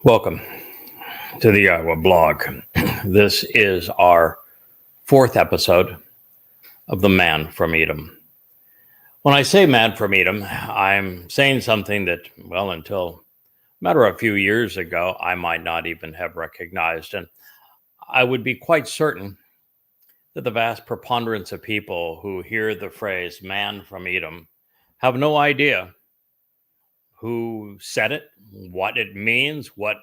Welcome to the YAHOWAH blog. This is our fourth episode of The Man from Edom. When I say man from Edom, I'm saying something that, well, until a matter of a few years ago, I might not even have recognized. And I would be quite certain that the vast preponderance of people who hear the phrase man from Edom have no idea who said it, what it means, what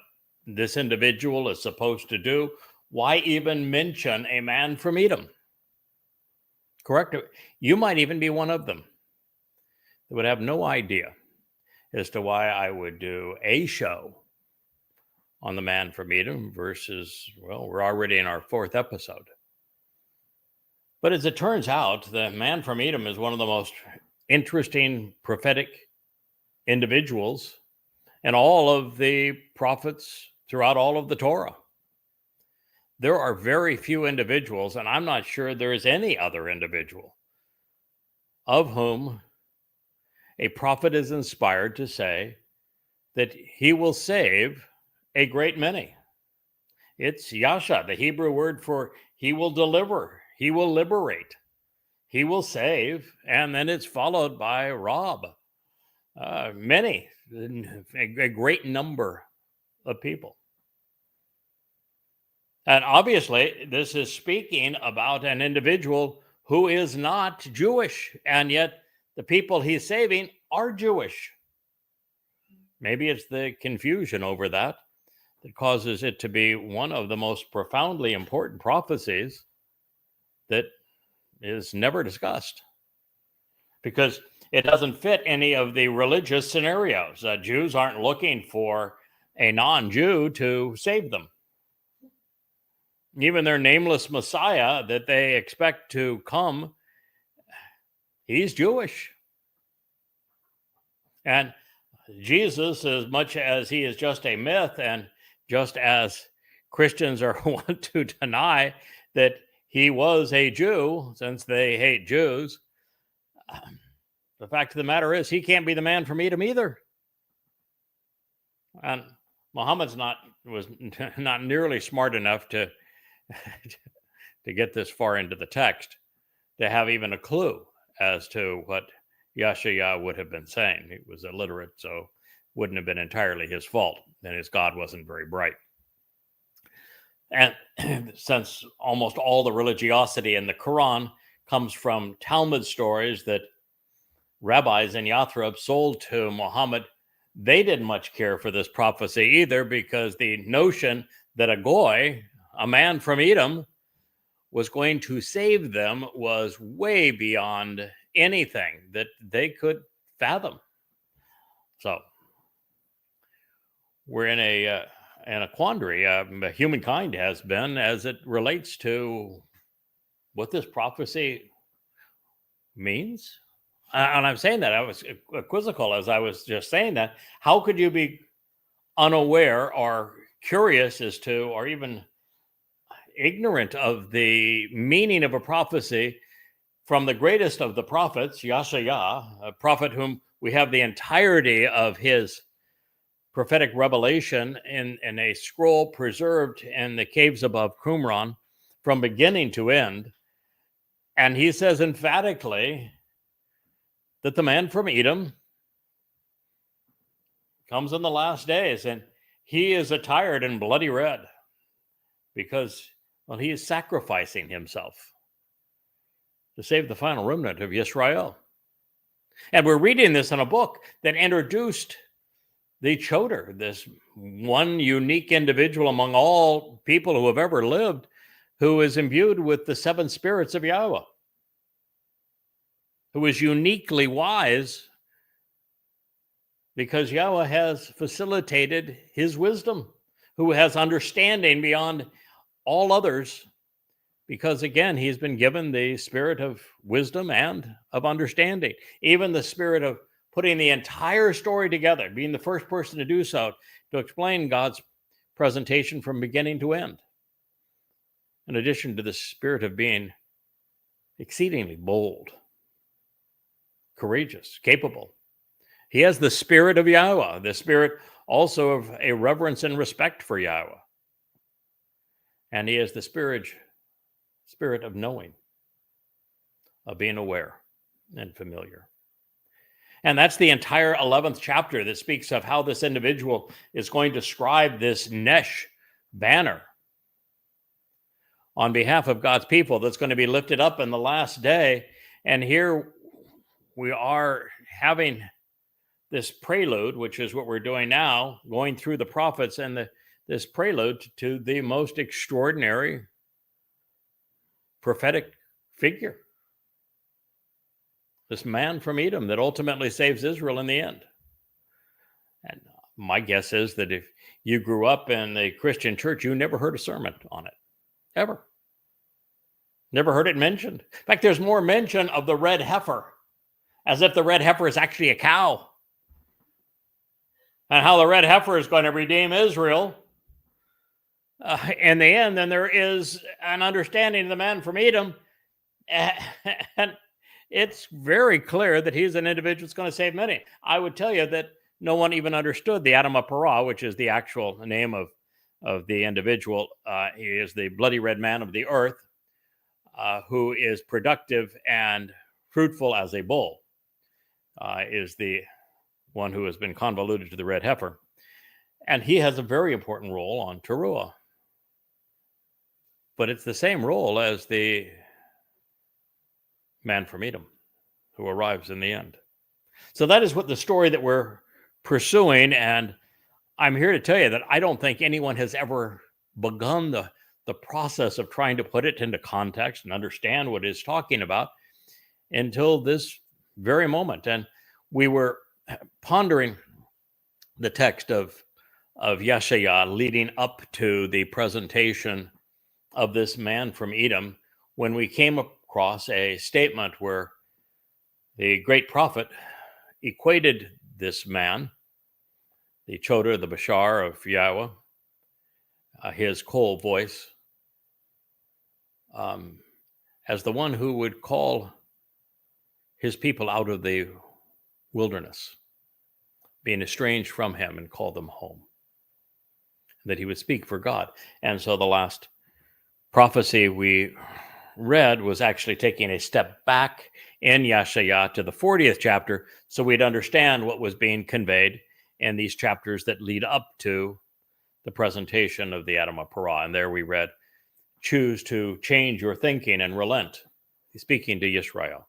this individual is supposed to do, why even mention a man from Edom? Correct? You might even be one of them that would have no idea as to why I would do a show on the man from Edom versus, well, we're already in our fourth episode. But as it turns out, the man from Edom is one of the most interesting prophetic individuals and all of the prophets throughout all of the Torah. There are very few individuals, and I'm not sure there is any other individual of whom a prophet is inspired to say that he will save a great many. It's Yasha, the Hebrew word for he will deliver, he will liberate, he will save, and then it's followed by Rob. Many, a great number of people. And obviously, this is speaking about an individual who is not Jewish, and yet the people he's saving are Jewish. Maybe it's the confusion over that causes it to be one of the most profoundly important prophecies that is never discussed, because it doesn't fit any of the religious scenarios. Jews aren't looking for a non-Jew to save them. Even their nameless Messiah that they expect to come, he's Jewish. And Jesus, as much as he is just a myth, and just as Christians are want to deny that he was a Jew, since they hate Jews, the fact of the matter is he can't be the man from Edom either. And Muhammad's was not nearly smart enough to get this far into the text to have even a clue as to what Yahshua would have been saying. He was illiterate, so wouldn't have been entirely his fault, and his God wasn't very bright. And since almost all the religiosity in the Quran comes from Talmud stories that rabbis in Yathrib sold to Muhammad, they didn't much care for this prophecy either, because the notion that a goy, a man from Edom, was going to save them was way beyond anything that they could fathom. So we're in a quandary. Humankind has been, as it relates to what this prophecy means. And I'm saying that I was quizzical as I was just saying that. How could you be unaware or curious as to, or even ignorant of the meaning of a prophecy from the greatest of the prophets, Yahshua, a prophet whom we have the entirety of his prophetic revelation in a scroll preserved in the caves above Qumran from beginning to end. And he says emphatically that the man from Edom comes in the last days, and he is attired in bloody red because, well, he is sacrificing himself to save the final remnant of Yisrael. And we're reading this in a book that introduced the Choder, this one unique individual among all people who have ever lived, who is imbued with the seven spirits of Yahweh, who is uniquely wise because Yahweh has facilitated his wisdom, who has understanding beyond all others, because again, he's been given the spirit of wisdom and of understanding, even the spirit of putting the entire story together, being the first person to do so, to explain God's presentation from beginning to end. In addition to the spirit of being exceedingly bold, courageous, capable. He has the spirit of Yahweh, the spirit also of a reverence and respect for Yahweh. And he is the spirit of knowing, of being aware and familiar. And that's the entire 11th chapter that speaks of how this individual is going to scribe this Nesh banner on behalf of God's people that's going to be lifted up in the last day. And here we are having this prelude, which is what we're doing now, going through the prophets and this prelude to the most extraordinary prophetic figure. This man from Edom that ultimately saves Israel in the end. And my guess is that if you grew up in the Christian church, you never heard a sermon on it, ever. Never heard it mentioned. In fact, there's more mention of the red heifer, as if the red heifer is actually a cow. And how the red heifer is going to redeem Israel in the end. Then there is an understanding of the man from Edom. And it's very clear that he's an individual that's going to save many. I would tell you that no one even understood the Edom of Torah, which is the actual name of the individual. He is the bloody red man of the earth, who is productive and fruitful as a bull, is the one who has been convoluted to the red heifer. And he has a very important role on Towrah. But it's the same role as the man from Edom who arrives in the end. So that is what the story that we're pursuing. And I'm here to tell you that I don't think anyone has ever begun the process of trying to put it into context and understand what it's talking about until this very moment. And we were pondering the text of Yeshayah leading up to the presentation of this man from Edom when we came across a statement where the great prophet equated this man, the Choder, the Bashar of Yahweh, his coal voice, as the one who would call his people out of the wilderness, being estranged from him, and call them home, that he would speak for God. And so the last prophecy we read was actually taking a step back in Yeshayah to the 40th chapter so we'd understand what was being conveyed in these chapters that lead up to the presentation of the Edom of Torah. And there we read, choose to change your thinking and relent. He's speaking to Israel,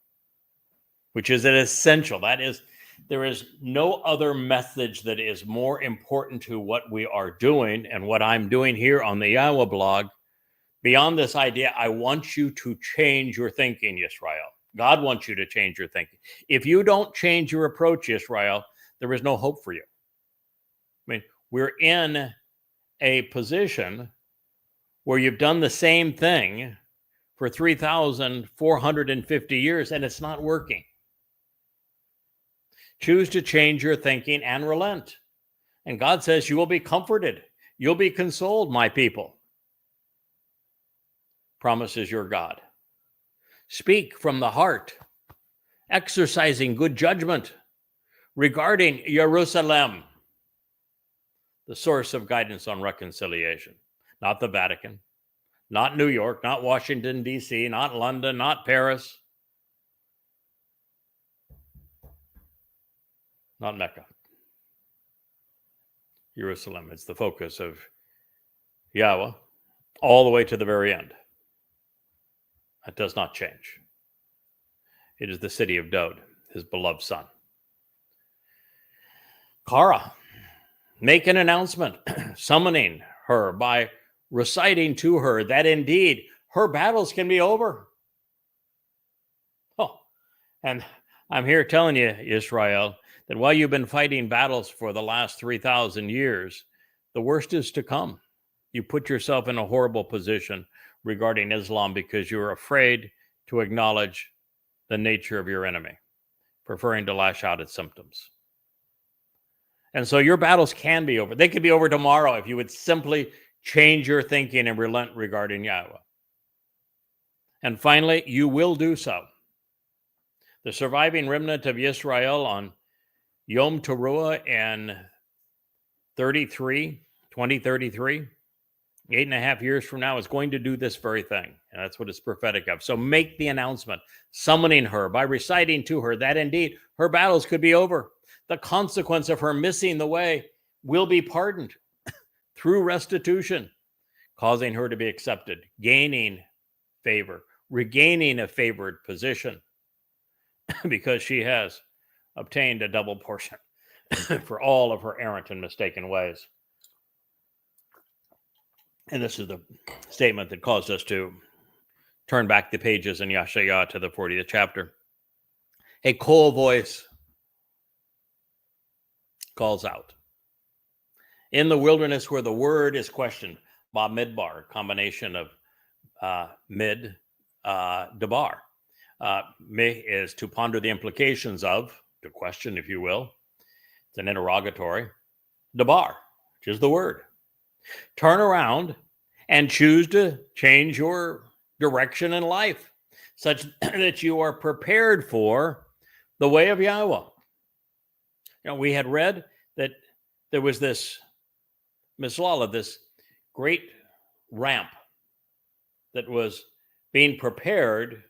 which is an essential. That is, there is no other message that is more important to what we are doing and what I'm doing here on the YAHOWAH blog. Beyond this idea, I want you to change your thinking, Israel. God wants you to change your thinking. If you don't change your approach, Israel, there is no hope for you. I mean, we're in a position where you've done the same thing for 3,450 years and it's not working. Choose to change your thinking and relent. And God says, you will be comforted. You'll be consoled, my people. Promises your God. Speak from the heart, exercising good judgment regarding Jerusalem, the source of guidance on reconciliation. Not the Vatican, not New York, not Washington, D.C., not London, not Paris, not Mecca. Jerusalem is the focus of Yahweh all the way to the very end. That does not change. It is the city of Dod, his beloved son. Kara, make an announcement, summoning her by reciting to her that indeed her battles can be over. Oh, and I'm here telling you, Israel, that while you've been fighting battles for the last 3,000 years, the worst is to come. You put yourself in a horrible position regarding Islam because you're afraid to acknowledge the nature of your enemy, preferring to lash out at symptoms. And so your battles can be over. They could be over tomorrow if you would simply change your thinking and relent regarding Yahweh. And finally, you will do so. The surviving remnant of Israel on Yom Teruah in 2033, 8.5 years from now, is going to do this very thing. And that's what it's prophetic of. So make the announcement, summoning her by reciting to her that indeed her battles could be over. The consequence of her missing the way will be pardoned through restitution, causing her to be accepted, gaining favor, regaining a favored position because she has obtained a double portion for all of her errant and mistaken ways. And this is the statement that caused us to turn back the pages in Yashayah to the 40th chapter. A coal voice calls out. In the wilderness where the word is questioned, Bamidbar, combination of mid, dabar. Me is to ponder the implications of, to question, if you will. It's an interrogatory. Dabar, which is the word. Turn around and choose to change your direction in life such that you are prepared for the way of Yahowah. We had read that there was this mislala, this great ramp that was being prepared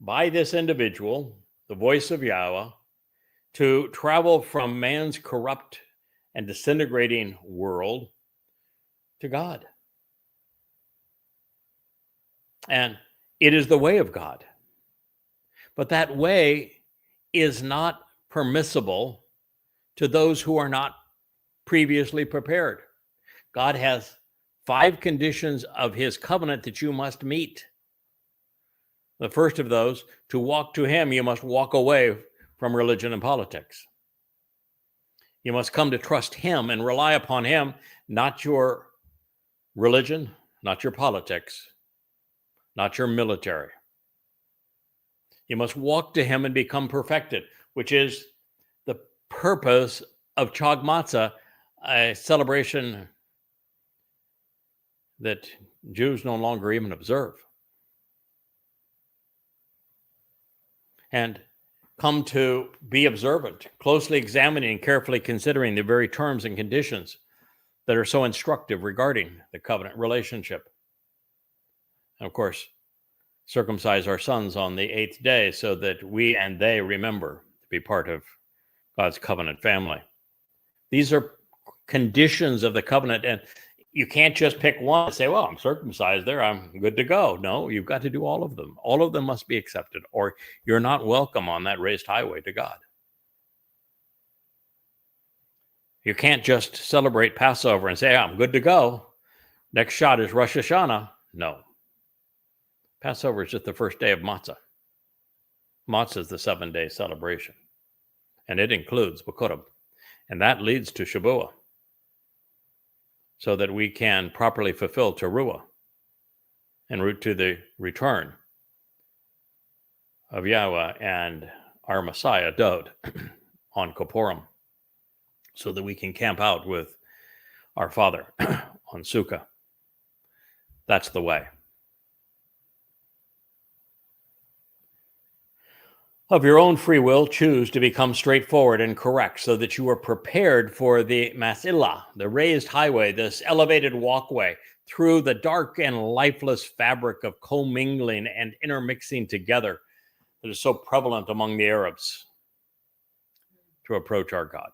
by this individual, the voice of Yahowah, to travel from man's corrupt and disintegrating world to God. And it is the way of God. But that way is not permissible to those who are not previously prepared. God has 5 conditions of his covenant that you must meet. The first of those, to walk to him, you must walk away from religion and politics. You must come to trust him and rely upon him, not your religion, not your politics, not your military. You must walk to him and become perfected, which is the purpose of Chag Matzah, a celebration that Jews no longer even observe. And come to be observant, closely examining and carefully considering the very terms and conditions that are so instructive regarding the covenant relationship. And of course, circumcise our sons on the 8th day so that we and they remember to be part of God's covenant family. These are conditions of the covenant, and you can't just pick one and say, well, I'm circumcised there, I'm good to go. No, you've got to do all of them. All of them must be accepted, or you're not welcome on that raised highway to God. You can't just celebrate Passover and say, I'm good to go. Next shot is Rosh Hashanah. No. Passover is just the first day of Matzah. Matzah is the 7-day celebration, and it includes Bikurim, and that leads to Shabuah, so that we can properly fulfill Teruah en route to the return of Yahowah and our Messiah, Dod, on Kippurim, so that we can camp out with our Father on Sukkah. That's the way. Of your own free will, choose to become straightforward and correct so that you are prepared for the Masilah, the raised highway, this elevated walkway through the dark and lifeless fabric of commingling and intermixing together that is so prevalent among the Arabs to approach our God.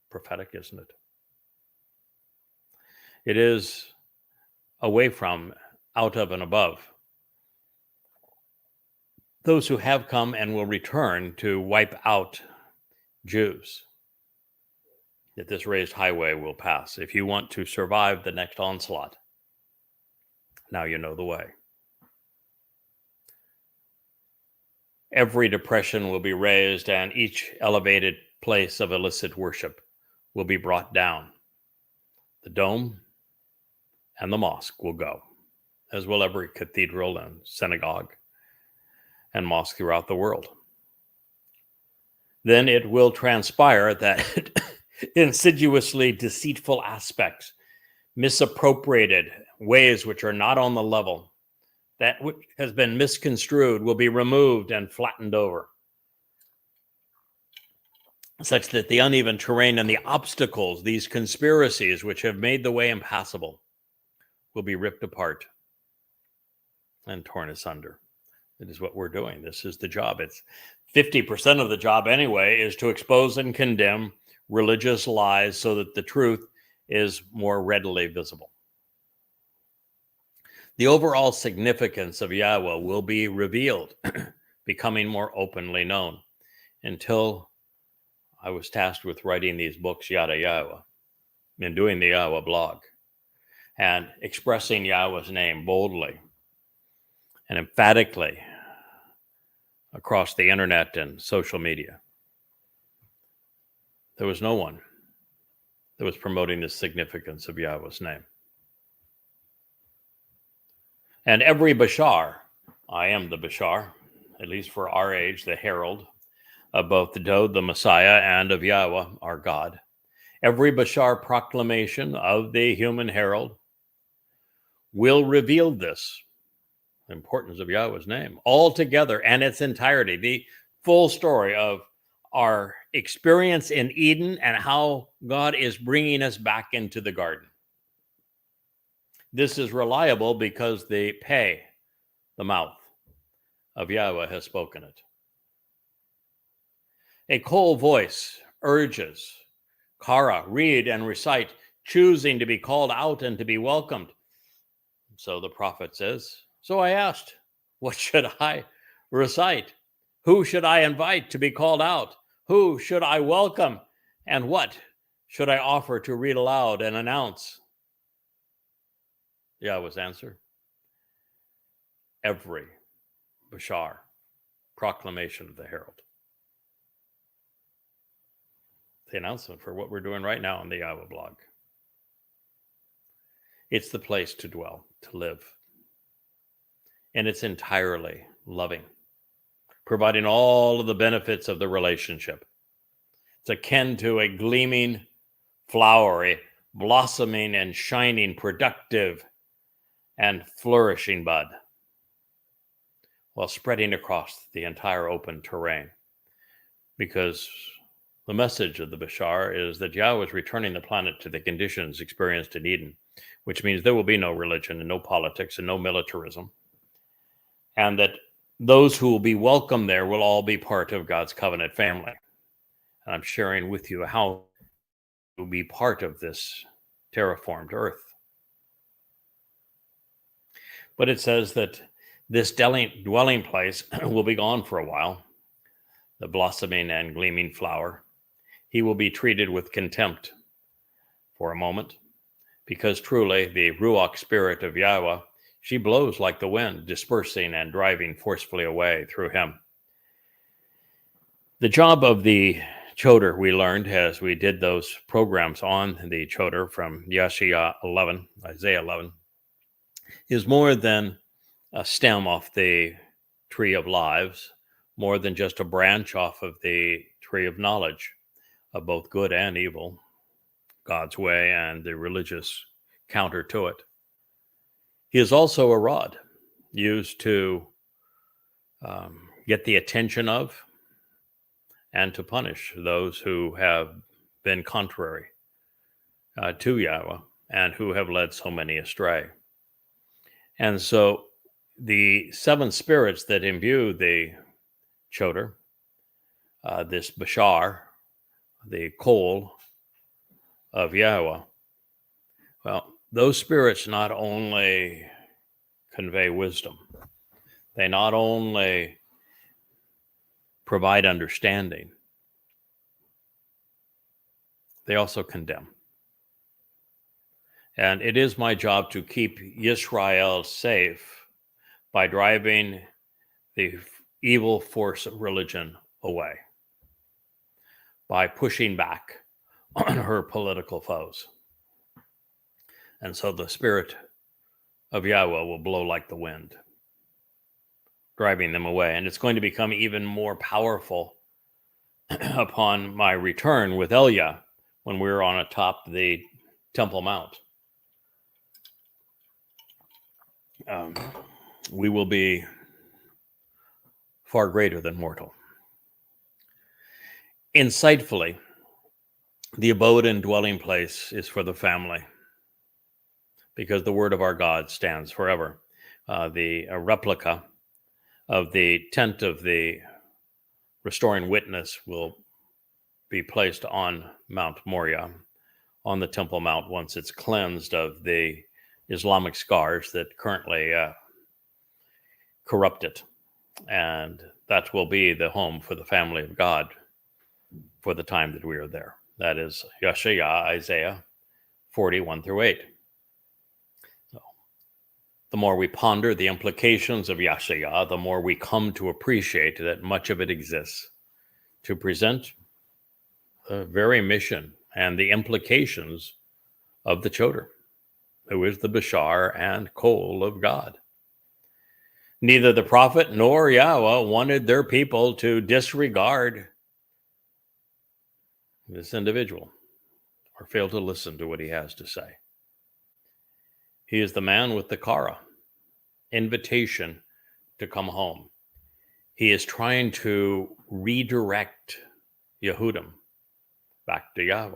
Prophetic, isn't it? It is away from, out of, and above those who have come and will return to wipe out Jews, that this raised highway will pass. If you want to survive the next onslaught, now you know the way. Every depression will be raised, and each elevated place of illicit worship will be brought down. The dome and the mosque will go, as will every cathedral and synagogue and mosque throughout the world. Then it will transpire that insidiously deceitful aspects, misappropriated ways which are not on the level, that which has been misconstrued will be removed and flattened over. such that the uneven terrain and the obstacles, these conspiracies which have made the way impassable, will be ripped apart and torn asunder. It is what we're doing. This is the job. It's 50% of the job anyway, is to expose and condemn religious lies so that the truth is more readily visible. The overall significance of Yahweh will be revealed, becoming more openly known. Until I was tasked with writing these books, Yada Yahowah, and doing the YAHOWAH blog, and expressing Yahweh's name boldly and emphatically across the internet and social media. There was no one that was promoting the significance of Yahweh's name. And every Bashar, I am the Bashar, at least for our age, the herald of both the Dode, the Messiah, and of Yahweh, our God. Every Bashar proclamation of the human herald will reveal this, the importance of Yahweh's name, altogether and its entirety, the full story of our experience in Eden and how God is bringing us back into the garden. This is reliable because the mouth of Yahweh has spoken it. A cold voice urges, Kara, read and recite, choosing to be called out and to be welcomed. So the prophet says, so I asked, what should I recite? Who should I invite to be called out? Who should I welcome? And what should I offer to read aloud and announce? Yahweh's answer, every Bashar, proclamation of the herald. The announcement for what we're doing right now on the YAHOWAH blog. It's the place to dwell, to live. And it's entirely loving, providing all of the benefits of the relationship. It's akin to a gleaming flower, a blossoming and shining, productive and flourishing bud, while spreading across the entire open terrain. Because the message of the Bashar is that Yahweh is returning the planet to the conditions experienced in Eden, which means there will be no religion and no politics and no militarism. And that those who will be welcome there will all be part of God's covenant family. And I'm sharing with you how to be part of this terraformed earth. But it says that this dwelling place will be gone for a while, the blossoming and gleaming flower. He will be treated with contempt for a moment, because truly the Ruach spirit of Yahweh, she blows like the wind, dispersing and driving forcefully away through him. The job of the Choder, we learned as we did those programs on the Choder from Isaiah 11, is more than a stem off the tree of lives, more than just a branch off of the tree of knowledge of both good and evil, God's way and the religious counter to it. He is also a rod used to get the attention of and to punish those who have been contrary to Yahweh and who have led so many astray. And so the seven spirits that imbue the Choder, this Bashar, the coal of Yahweh, well, those spirits not only convey wisdom, they not only provide understanding, they also condemn. And it is my job to keep Israel safe by driving the evil force of religion away, by pushing back on her political foes. And so the spirit of Yahweh will blow like the wind, driving them away. And it's going to become even more powerful upon my return with Elia when we're on atop the Temple Mount. We will be far greater than mortal. Insightfully, the abode and dwelling place is for the family, because the word of our God stands forever. The replica of the tent of the restoring witness will be placed on Mount Moriah, on the Temple Mount, once it's cleansed of the Islamic scars that currently corrupt it. And that will be the home for the family of God for the time that we are there. That is Yeshayah, Isaiah 41 through 8. So, the more we ponder the implications of Yeshayah, the more we come to appreciate that much of it exists to present the very mission and the implications of the Choder, who is the Bashar and Kol of God. Neither the prophet nor Yahweh wanted their people to disregard this individual or fail to listen to what he has to say. He is the man with the kara, invitation to come home. He is trying to redirect Yehudim back to Yahweh,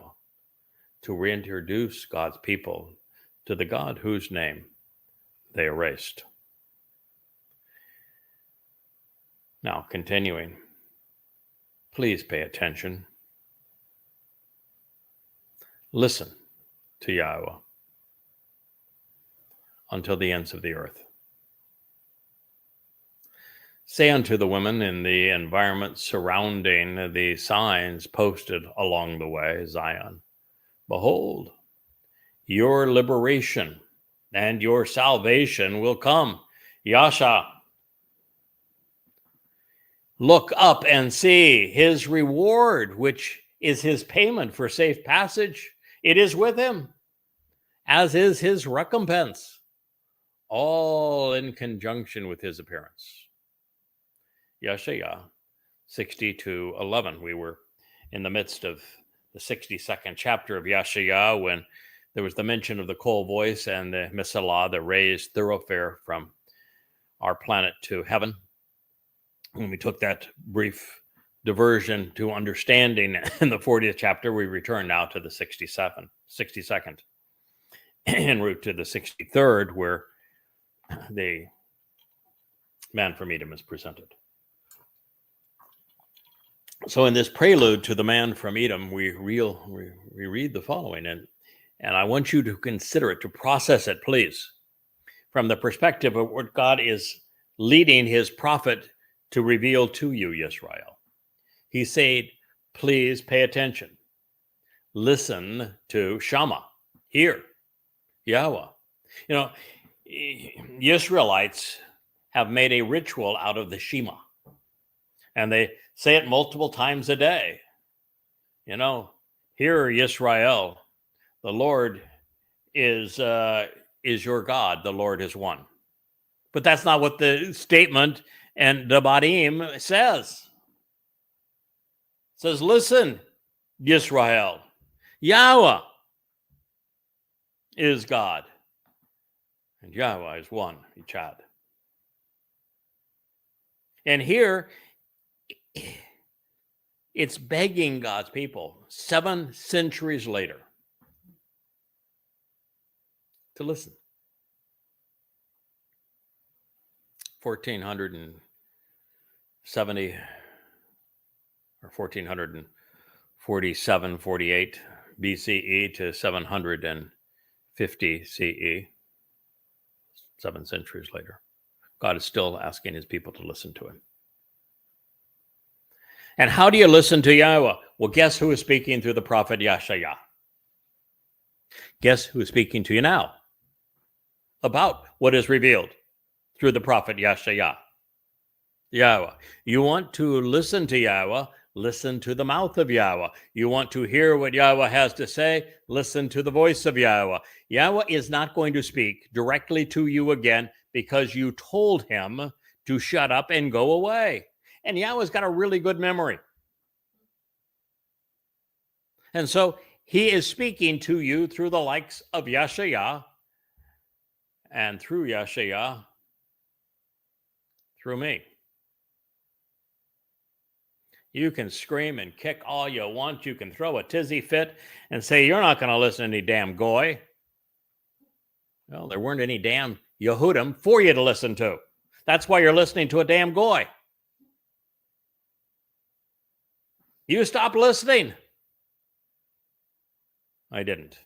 to reintroduce God's people to the God whose name they erased. Now, continuing, please pay attention. Listen to Yahweh until the ends of the earth. Say unto the women in the environment surrounding the signs posted along the way, Zion, behold, your liberation and your salvation will come. Yasha. Look up and see his reward, which is his payment for safe passage. It is with him, as is his recompense, all in conjunction with his appearance. Yeshayah 60-11. We were in the midst of the 62nd chapter of Yeshayah when there was the mention of the coal voice and the Mesilah, the raised thoroughfare from our planet to heaven. When we took that brief diversion to understanding in the 40th chapter, we return now to the 62nd, en route to the 63rd, where the man from Edom is presented. So in this prelude to the man from Edom, we read the following, and I want you to consider it, to process it, please, from the perspective of what God is leading his prophet to reveal to you, Yisrael. He said, please pay attention. Listen to Shama. Hear Yahweh. You know, Israelites have made a ritual out of the Shema. And they say it multiple times a day. You know, hear Yisrael. The Lord is your God. The Lord is one. But that's not what the statement and Devarim says. It says, listen, Yisrael. Yahweh is God. And Yahweh is one, Echad. And here, it's begging God's people 7 centuries later to listen. 1470 or 1447, 48 BCE to 750 CE, 7 centuries later. God is still asking his people to listen to him. And how do you listen to Yahweh? Well, guess who is speaking through the prophet Yeshayah? Guess who is speaking to you now about what is revealed through the prophet Yeshayah? Yahweh. You want to listen to Yahweh? Listen to the mouth of Yahweh. You want to hear what Yahweh has to say? Listen to the voice of Yahweh. Yahweh is not going to speak directly to you again because you told him to shut up and go away. And Yahweh's got a really good memory. And so he is speaking to you through the likes of Yeshayah, and through Yeshayah, through me. You can scream and kick all you want. You can throw a tizzy fit and say, you're not going to listen to any damn goy. Well, there weren't any damn Yehudim for you to listen to. That's why you're listening to a damn goy. You stopped listening. I didn't.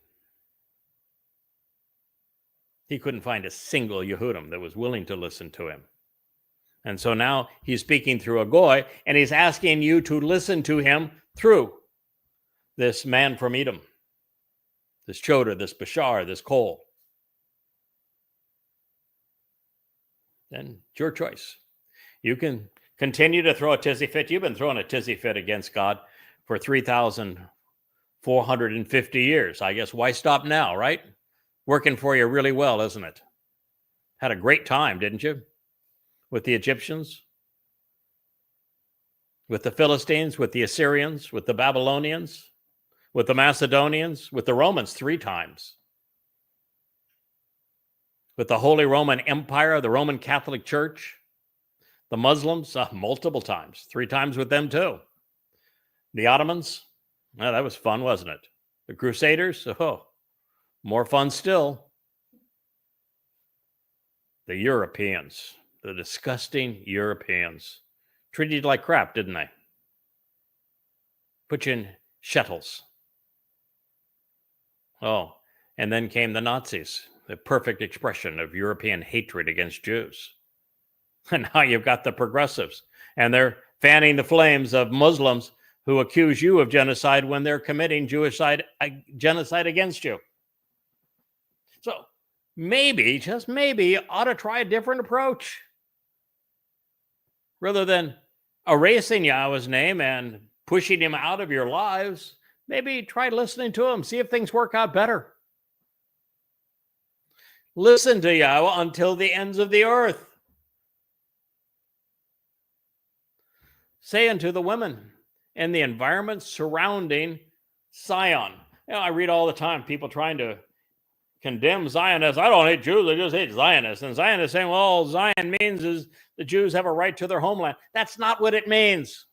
He couldn't find a single Yehudim that was willing to listen to him. And so now he's speaking through a goy, and he's asking you to listen to him through this man from Edom, this Towrah, this Bashar, this Cole. Then it's your choice. You can continue to throw a tizzy fit. You've been throwing a tizzy fit against God for 3,450 years. I guess why stop now, right? Working for you really well, isn't it? Had a great time, didn't you? With the Egyptians, with the Philistines, with the Assyrians, with the Babylonians, with the Macedonians, with the Romans 3 times. With the Holy Roman Empire, the Roman Catholic Church, the Muslims, multiple times, 3 times with them too. The Ottomans, that was fun, wasn't it? The Crusaders, more fun still. The Europeans, the disgusting Europeans, treated you like crap, didn't they? Put you in shuttles. Oh, and then came the Nazis, the perfect expression of European hatred against Jews. And now you've got the progressives, and they're fanning the flames of Muslims who accuse you of genocide when they're committing genocide against you. So maybe, just maybe, you ought to try a different approach. Rather than erasing Yahweh's name and pushing him out of your lives, maybe try listening to him, see if things work out better. Listen to Yahweh until the ends of the earth. Say unto the women and the environment surrounding Zion. I read all the time people trying to condemn Zionists. I don't hate Jews, I just hate Zionists. And Zionists saying, well, all Zion means is the Jews have a right to their homeland. That's not what it means.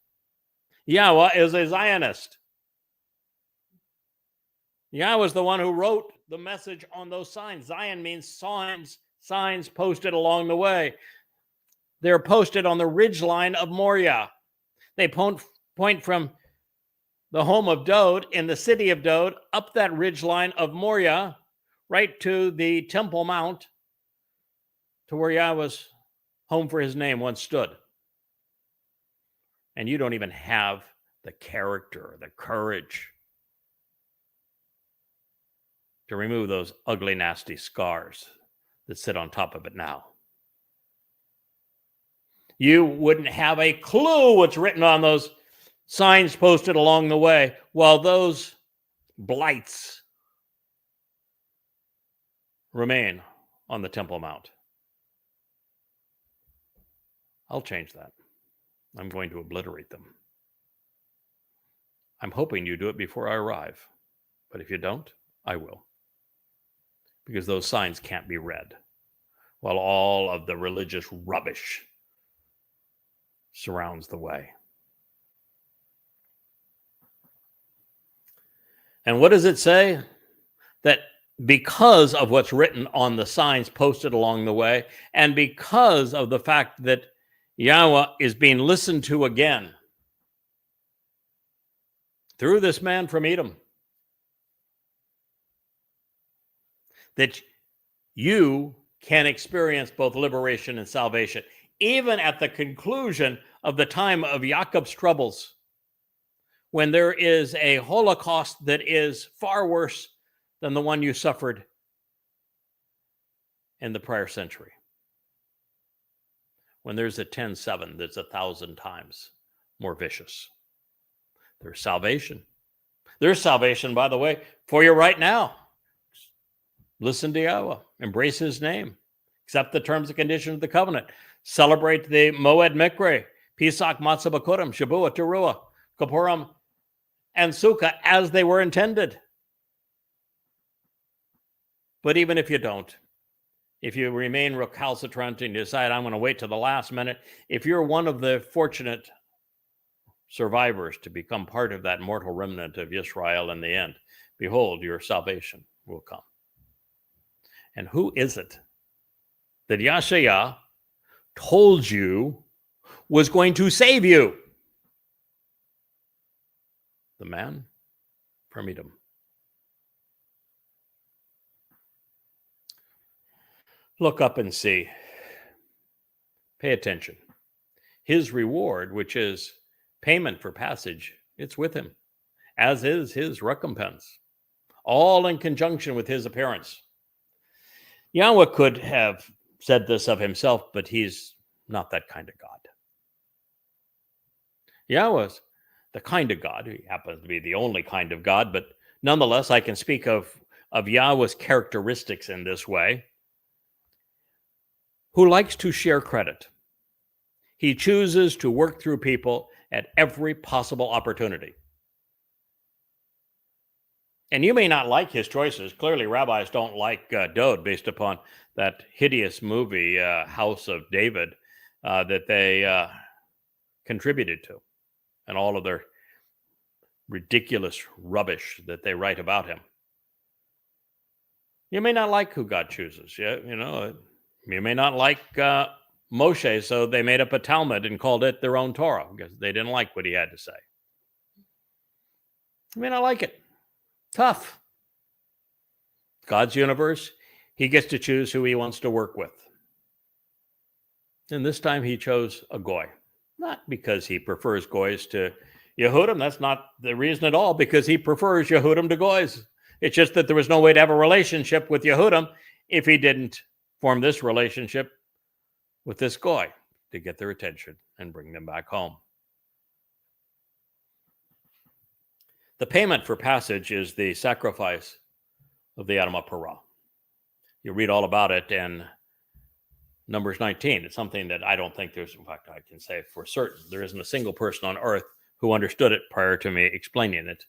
Yahweh is a Zionist. Yahweh is the one who wrote the message on those signs. Zion means signs posted along the way. They're posted on the ridgeline of Moriah. They point from the home of Dod in the city of Dod up that ridgeline of Moriah right to the Temple Mount, to where Yahweh's home for his name once stood. And you don't even have the character, the courage to remove those ugly, nasty scars that sit on top of it now. You wouldn't have a clue what's written on those signs posted along the way, while those blights remain on the Temple Mount. I'll change that. I'm going to obliterate them. I'm hoping you do it before I arrive. But if you don't, I will. Because those signs can't be read while all of the religious rubbish surrounds the way. And what does it say? That because of what's written on the signs posted along the way, and because of the fact that Yahweh is being listened to again through this man from Edom, that you can experience both liberation and salvation, even at the conclusion of the time of Jacob's troubles, when there is a Holocaust that is far worse than the one you suffered in the prior century. When there's a 10-7 that's 1,000 times more vicious. There's salvation. There's salvation, by the way, for you right now. Listen to Yahweh. Embrace his name. Accept the terms and conditions of the covenant. Celebrate the Moed Mikre, Pesach, Matzah B'Kurim, Shabuah, Teruah, Kippurim, and Sukkah as they were intended. But even if you don't, if you remain recalcitrant and decide, I'm going to wait till the last minute, if you're one of the fortunate survivors to become part of that mortal remnant of Israel in the end, behold, your salvation will come. And who is it that Yahshua told you was going to save you? The man from Edom. Look up and see. Pay attention. His reward, which is payment for passage, it's with him, as is his recompense, all in conjunction with his appearance. Yahweh could have said this of himself, but he's not that kind of God. Yahweh's the kind of God. He happens to be the only kind of God, but nonetheless, I can speak of Yahweh's characteristics in this way, who likes to share credit. He chooses to work through people at every possible opportunity. And you may not like his choices. Clearly, rabbis don't like Dode based upon that hideous movie, House of David, that they contributed to, and all of their ridiculous rubbish that they write about him. You may not like who God chooses. You may not like Moshe, so they made up a Talmud and called it their own Torah because they didn't like what he had to say. You may not like it. Tough. God's universe, he gets to choose who he wants to work with. And this time he chose a goy. Not because he prefers goys to Yehudim. That's not the reason at all, because he prefers Yehudim to goys. It's just that there was no way to have a relationship with Yehudim if he didn't form this relationship with this goy to get their attention and bring them back home. The payment for passage is the sacrifice of the Yada Yahowah. You read all about it in Numbers 19. It's something that I don't think there's, in fact, I can say for certain, there isn't a single person on earth who understood it prior to me explaining it.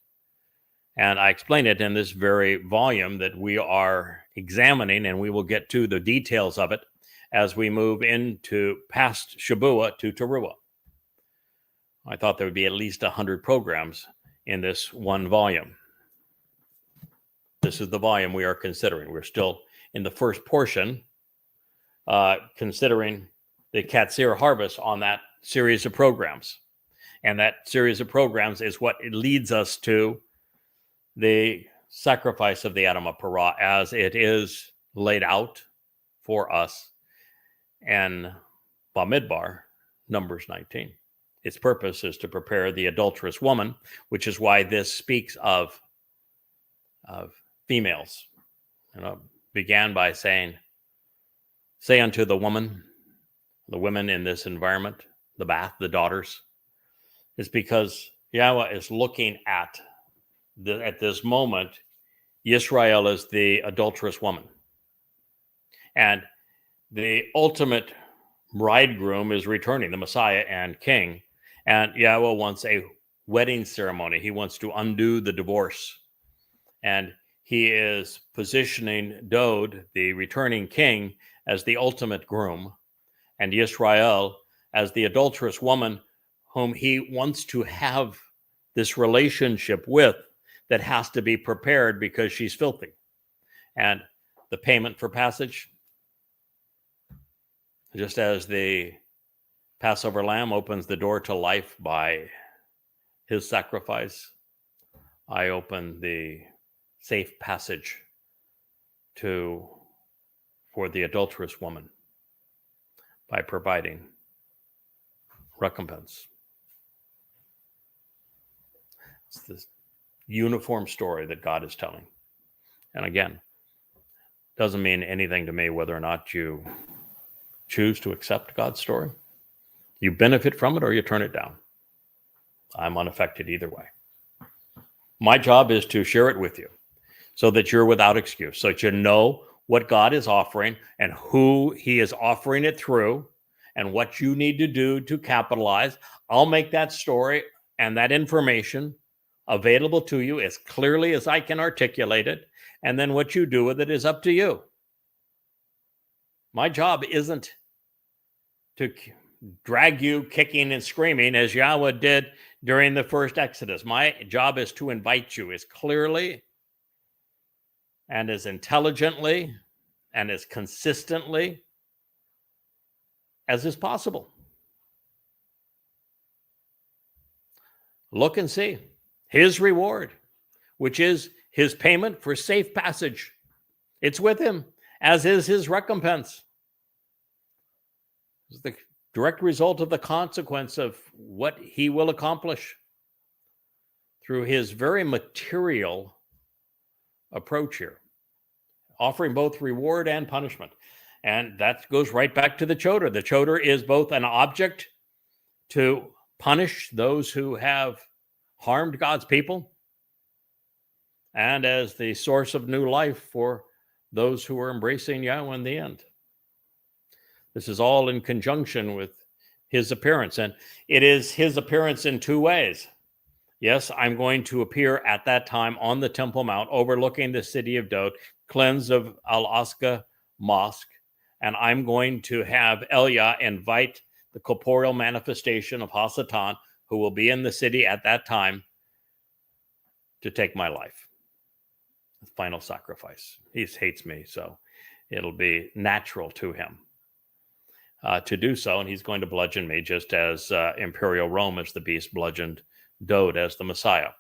And I explain it in this very volume that we are examining, and we will get to the details of it as we move into past Shabbat to Towrah. I thought there would be at least 100 programs in this one volume. This is the volume we are considering. We're still in the first portion, considering the Katsir harvest on that series of programs. And that series of programs is what it leads us to the sacrifice of the Yada Yahowah as it is laid out for us in Bamidbar, Numbers 19. Its purpose is to prepare the adulterous woman, which is why this speaks of females. Began by saying, say unto the woman, the women in this environment, the bath, the daughters, is because Yahweh is looking at this moment, Yisrael is the adulterous woman. And the ultimate bridegroom is returning, the Messiah and King. And Yahweh wants a wedding ceremony. He wants to undo the divorce. And he is positioning Dode, the returning king, as the ultimate groom, and Yisrael as the adulterous woman whom he wants to have this relationship with that has to be prepared because she's filthy. And the payment for passage, just as the Passover lamb opens the door to life by his sacrifice, I open the safe passage for the adulterous woman by providing recompense. It's this uniform story that God is telling. And again, doesn't mean anything to me whether or not you choose to accept God's story. You benefit from it or you turn it down. I'm unaffected either way. My job is to share it with you so that you're without excuse, so that you know what God is offering and who he is offering it through and what you need to do to capitalize. I'll make that story and that information available to you as clearly as I can articulate it. And then what you do with it is up to you. My job isn't to drag you kicking and screaming as Yahweh did during the first Exodus. My job is to invite you as clearly and as intelligently and as consistently as is possible. Look and see his reward, which is his payment for safe passage. It's with him, as is his recompense. It's the direct result of the consequence of what he will accomplish through his very material approach here, offering both reward and punishment. And that goes right back to the Towrah. The Towrah is both an object to punish those who have harmed God's people and as the source of new life for those who are embracing Yahweh in the end. This is all in conjunction with his appearance, and it is his appearance in two ways. Yes, I'm going to appear at that time on the Temple Mount, overlooking the city of Dod, cleansed of Al-Aqsa Mosque, and I'm going to have Elia invite the corporeal manifestation of Hasatan, who will be in the city at that time, to take my life. The final sacrifice. He hates me, so it'll be natural to him to do so, and he's going to bludgeon me just as Imperial Rome as the beast bludgeoned Dod as the Messiah.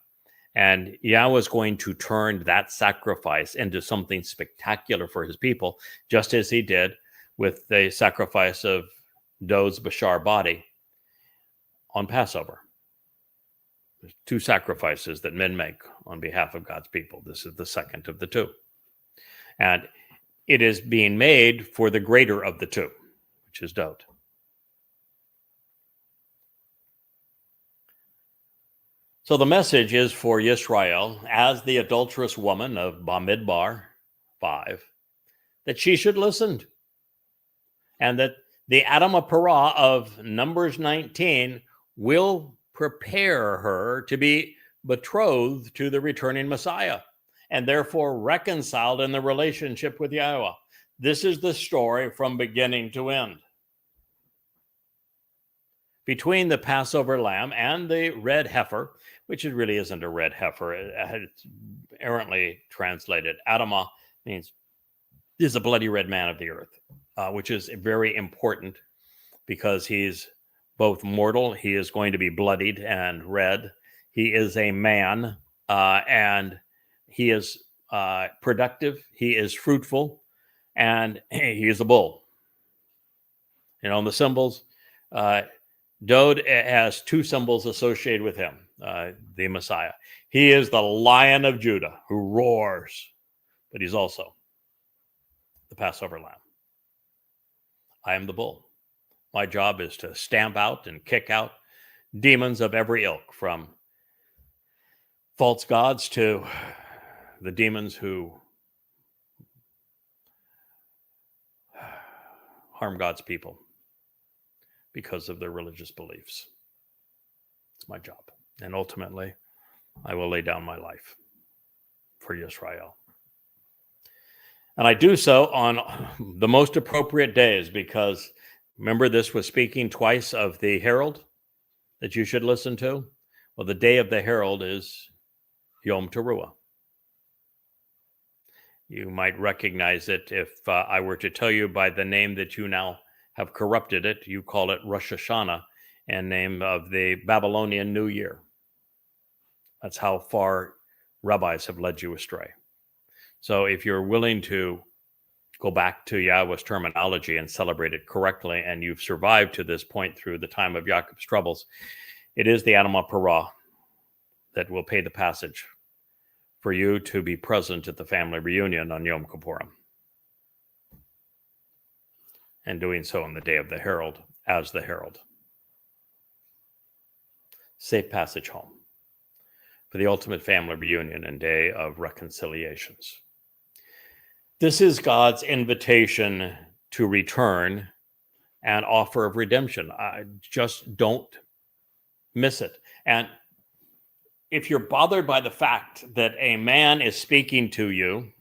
And Yahweh is going to turn that sacrifice into something spectacular for his people, just as he did with the sacrifice of Dod's Bashar body on Passover. There's two sacrifices that men make on behalf of God's people. This is the second of the two. And it is being made for the greater of the two, which is Dod. So the message is for Yisrael, as the adulterous woman of Bamidbar 5, that she should listen, and that the Adamah Parah of Numbers 19 will prepare her to be betrothed to the returning Messiah, and therefore reconciled in the relationship with Yahweh. This is the story from beginning to end. Between the Passover lamb and the red heifer, which it really isn't a red heifer, it's errantly translated. Adamah means is a bloody red man of the earth, which is very important because he's both mortal, he is going to be bloodied and red. He is a man, and he is productive, he is fruitful, and he is a bull. You know, the symbols, Dod has two symbols associated with him, the Messiah. He is the Lion of Judah who roars, but he's also the Passover lamb. I am the bull. My job is to stamp out and kick out demons of every ilk, from false gods to the demons who harm God's people because of their religious beliefs. It's my job. And ultimately, I will lay down my life for Yisrael. And I do so on the most appropriate days, because remember, this was speaking twice of the herald that you should listen to. Well, the day of the herald is Yom Teruah. You might recognize it if I were to tell you by the name that you now have corrupted it. You call it Rosh Hashanah, in name of the Babylonian New Year. That's how far rabbis have led you astray. So if you're willing to go back to Yahweh's terminology and celebrate it correctly, and you've survived to this point through the time of Yaakov's troubles, it is the Adamah Parah that will pay the passage for you to be present at the family reunion on Yom Kippurim, and doing so on the day of the herald as the herald. Safe passage home for the ultimate family reunion and day of reconciliations. This is God's invitation to return and offer of redemption. I just don't miss it. And if you're bothered by the fact that a man is speaking to you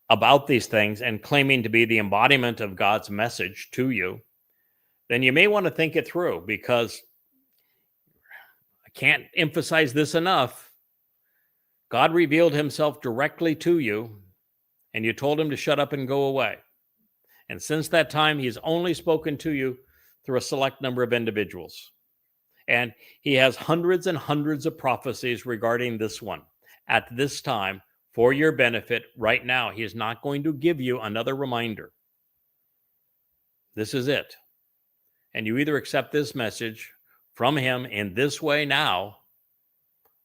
about these things and claiming to be the embodiment of God's message to you, then you may want to think it through, because I can't emphasize this enough. God revealed himself directly to you, and you told him to shut up and go away. And since that time, he's only spoken to you through a select number of individuals. And he has hundreds and hundreds of prophecies regarding this one. At this time, for your benefit, right now, he is not going to give you another reminder. This is it. And you either accept this message from him in this way now,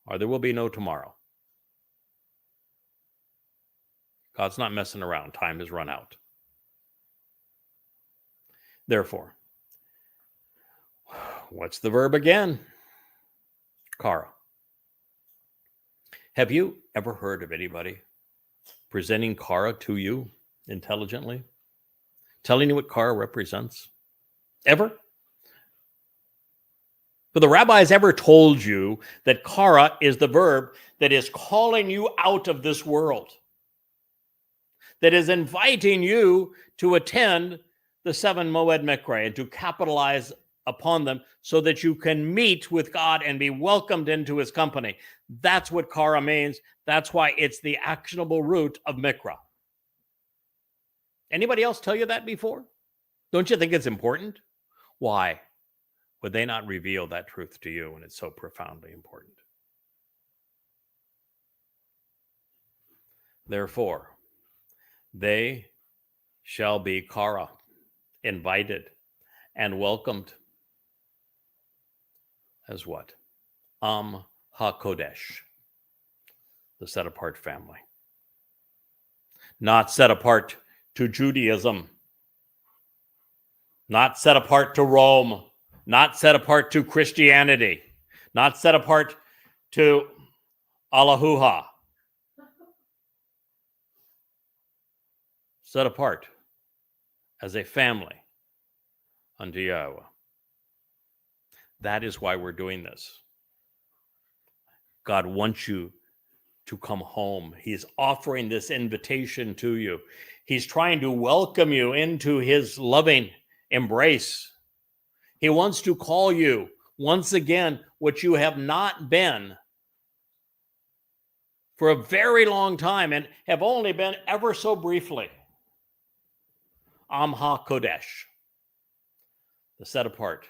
or there will be no tomorrow. God's not messing around. Time has run out. Therefore, what's the verb again? Kara. Have you ever heard of anybody presenting Kara to you intelligently? Telling you what Kara represents? Ever? But the rabbis ever told you that Kara is the verb that is calling you out of this world, that is inviting you to attend the 7 Moed Mikra and to capitalize upon them so that you can meet with God and be welcomed into his company. That's what Kara means. That's why it's the actionable root of Mikra. Anybody else tell you that before? Don't you think it's important? Why would they not reveal that truth to you when it's so profoundly important? Therefore, they shall be Kara, invited and welcomed as what? HaKodesh, the set-apart family. Not set apart to Judaism, not set apart to Rome, not set apart to Christianity, not set apart to YAHOWAH. Set apart as a family unto Yahowah. That is why we're doing this. God wants you to come home. He's offering this invitation to you. He's trying to welcome you into his loving embrace. He wants to call you once again what you have not been for a very long time and have only been ever so briefly. HaKodesh, the set apart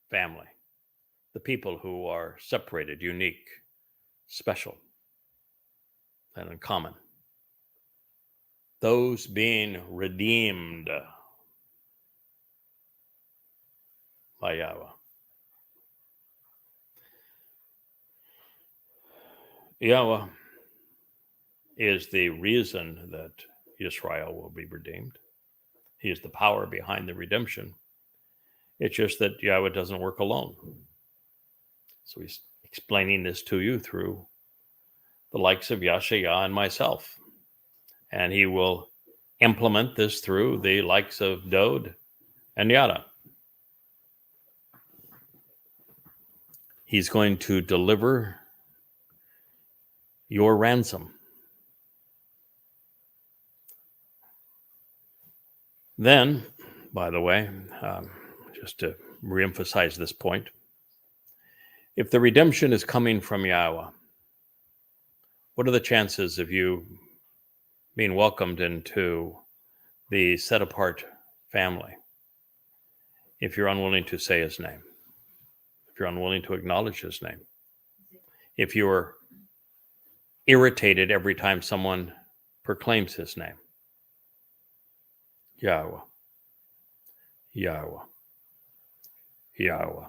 family, the people who are separated, unique, special, and uncommon. Those being redeemed by Yahweh. Yahweh is the reason that Israel will be redeemed. He is the power behind the redemption. It's just that Yahweh doesn't work alone. So he's explaining this to you through the likes of Yashaya and myself. And he will implement this through the likes of Dode and Yada. He's going to deliver your ransom. Then, by the way, just to reemphasize this point, if the redemption is coming from Yahweh, what are the chances of you being welcomed into the set-apart family if you're unwilling to say his name, if you're unwilling to acknowledge his name, if you're irritated every time someone proclaims his name? Yahweh, Yahweh, Yahweh.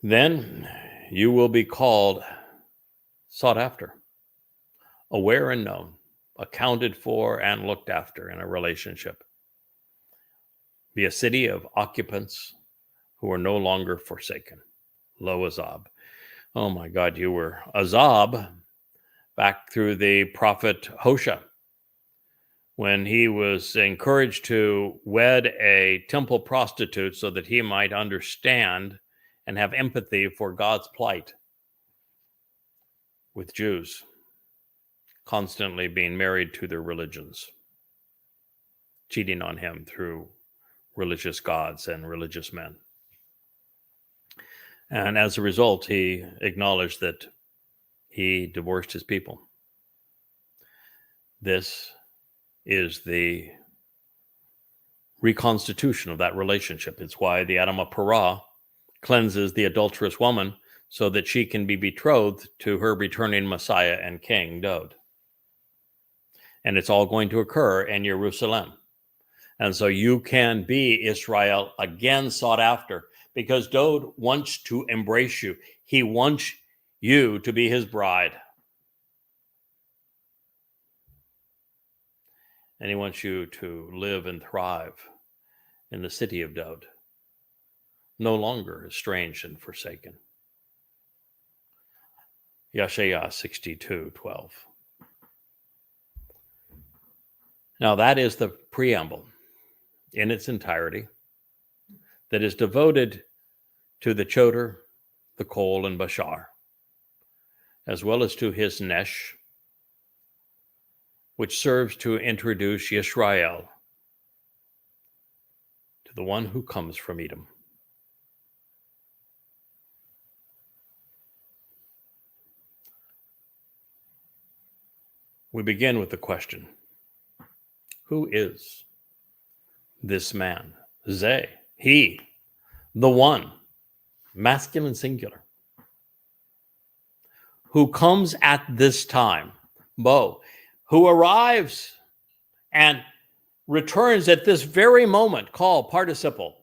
Then you will be called, sought after, aware and known, accounted for and looked after in a relationship. Be a city of occupants who are no longer forsaken. Lo Azab. Oh my God, you were Azab back through the prophet Hosea, when he was encouraged to wed a temple prostitute so that he might understand and have empathy for God's plight with Jews constantly being married to their religions. cheating on him through religious gods and religious men. And as a result, he acknowledged that he divorced his people. This is the reconstitution of that relationship. It's why the Edom of Torah cleanses the adulterous woman so that she can be betrothed to her returning Messiah and King, Dod. And it's all going to occur in Jerusalem. And so you can be Israel again sought after, because Dod wants to embrace you. He wants you to be his bride. And he wants you to live and thrive in the city of Dod, no longer estranged and forsaken. Yeshayah 62:12. Now that is the preamble in its entirety that is devoted to the Choder, the Kol, and Bashar, as well as to his Nesh, which serves to introduce Yisrael to the one who comes from Edom. We begin with the question, who is this man? Ze, he, the one, masculine singular, who comes at this time, Bo, who arrives and returns at this very moment, call, participle,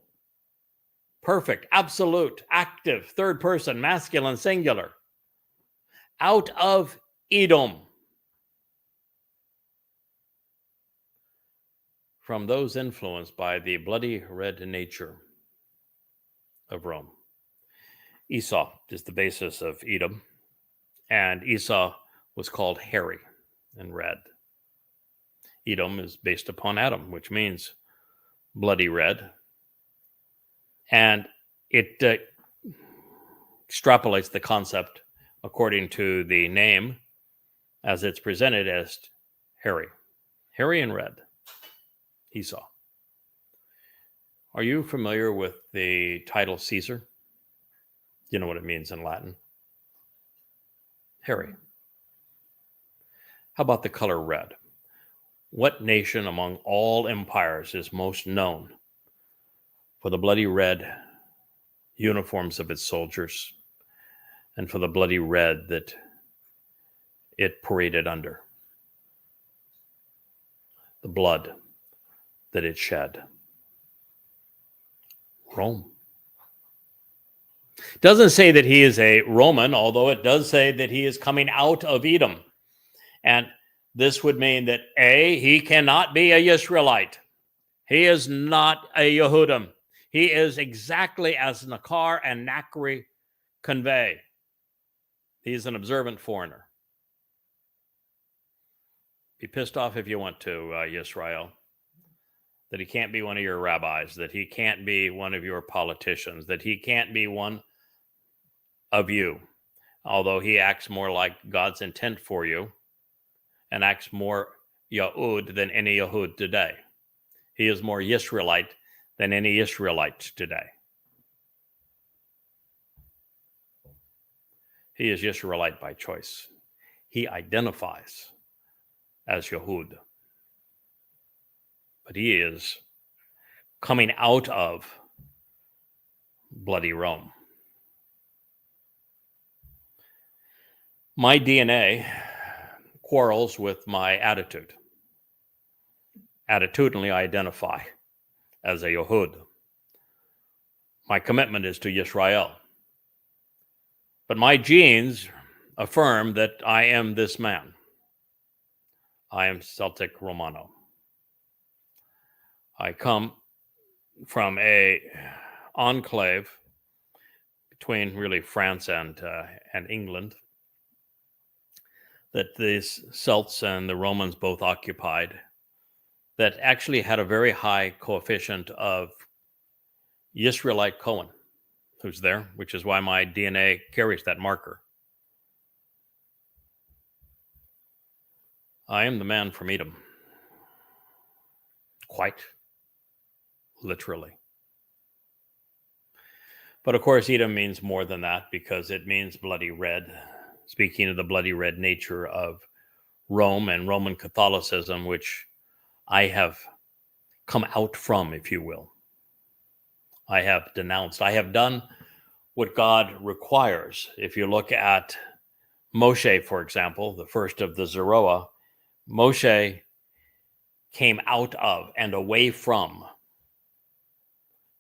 perfect, absolute, active, third person, masculine, singular, out of Edom, from those influenced by the bloody red nature of Rome. Esau is the basis of Edom, and Esau was called hairy and red. Edom is based upon Adam, which means bloody red. And it extrapolates the concept according to the name as it's presented as hairy. Hairy and red. Esau. Are you familiar with the title Caesar? You know what it means in Latin? Hairy. How about the color red? What nation among all empires is most known for the bloody red uniforms of its soldiers and for the bloody red that it paraded under? The blood that it shed. Rome. It doesn't say that he is a Roman, although it does say that he is coming out of Edom. And this would mean that A, he cannot be a Yisraelite. He is not a Yehudim. He is exactly as Nakar and Nakri convey. He is an observant foreigner. Be pissed off if you want to, Yisrael, that he can't be one of your rabbis, that he can't be one of your politicians, that he can't be one of you, although he acts more like God's intent for you and acts more Yahud than any Yahud today. He is more Yisraelite than any Israelite today. He is Yisraelite by choice. He identifies as Yahud. But he is coming out of bloody Rome. My DNA quarrels with my attitude. Attitudinally, I identify as a Yahud. My commitment is to Yisrael. But my genes affirm that I am this man. I am Celtic Romano. I come from a enclave between really France and England that the Celts and the Romans both occupied, that actually had a very high coefficient of Yisraelite Cohen, who's there, which is why my DNA carries that marker. I am the man from Edom. quite literally. But of course, Edom means more than that, because it means bloody red. Speaking of the bloody red nature of Rome and Roman Catholicism, which I have come out from, if you will. I have denounced. I have done what God requires. If you look at Moshe, for example, the first of the Zeroah, Moshe came out of and away from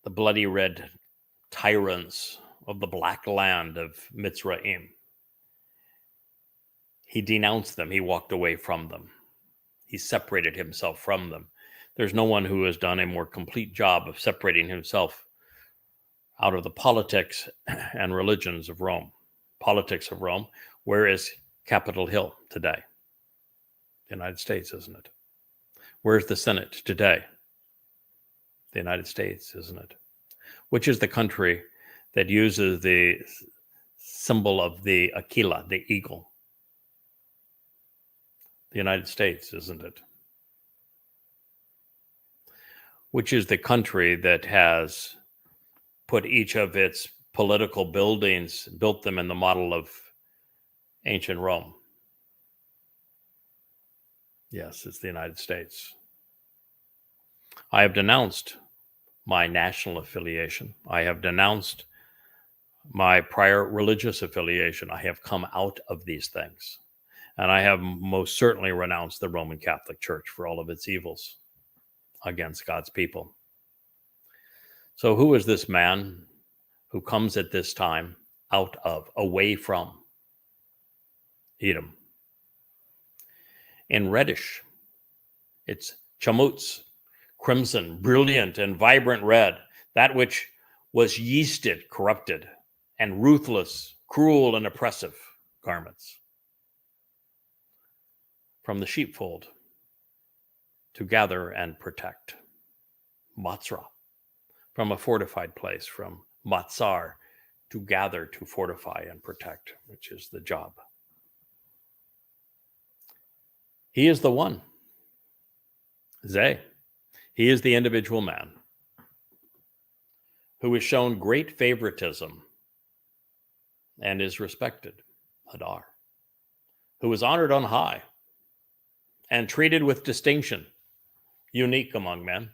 the bloody red tyrants of the black land of Mitzrayim. He denounced them. He walked away from them. He separated himself from them. There's no one who has done a more complete job of separating himself out of the politics and religions of Rome. Politics of Rome. Where is Capitol Hill today? The United States, isn't it? Where's the Senate today? The United States, isn't it? Which is the country that uses the symbol of the Aquila, the eagle? The United States, isn't it? Which is the country that has put each of its political buildings, built them in the model of ancient Rome? Yes, it's the United States. I have denounced my national affiliation. I have denounced my prior religious affiliation. I have come out of these things. And I have most certainly renounced the Roman Catholic Church for all of its evils against God's people. So who is this man who comes at this time out of, away from Edom? In reddish, it's chamutz, crimson, brilliant and vibrant red, that which was yeasted, corrupted, and ruthless, cruel, and oppressive garments. From the sheepfold to gather and protect. Matzra, from a fortified place, from matzar, to gather, to fortify and protect, which is the job. He is the one. Zeh. He is the individual man who is shown great favoritism and is respected, Hadar, who is honored on high and treated with distinction, unique among men,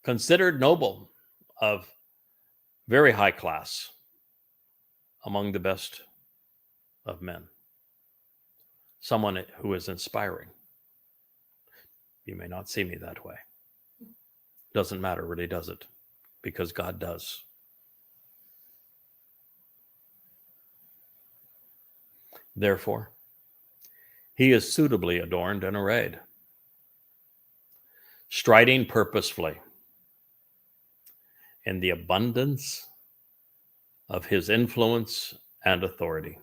considered noble, of very high class, among the best of men, someone who is inspiring. You may not see me that way. Doesn't matter, really, does it? Because God does. Therefore, he is suitably adorned and arrayed, striding purposefully in the abundance of his influence and authority.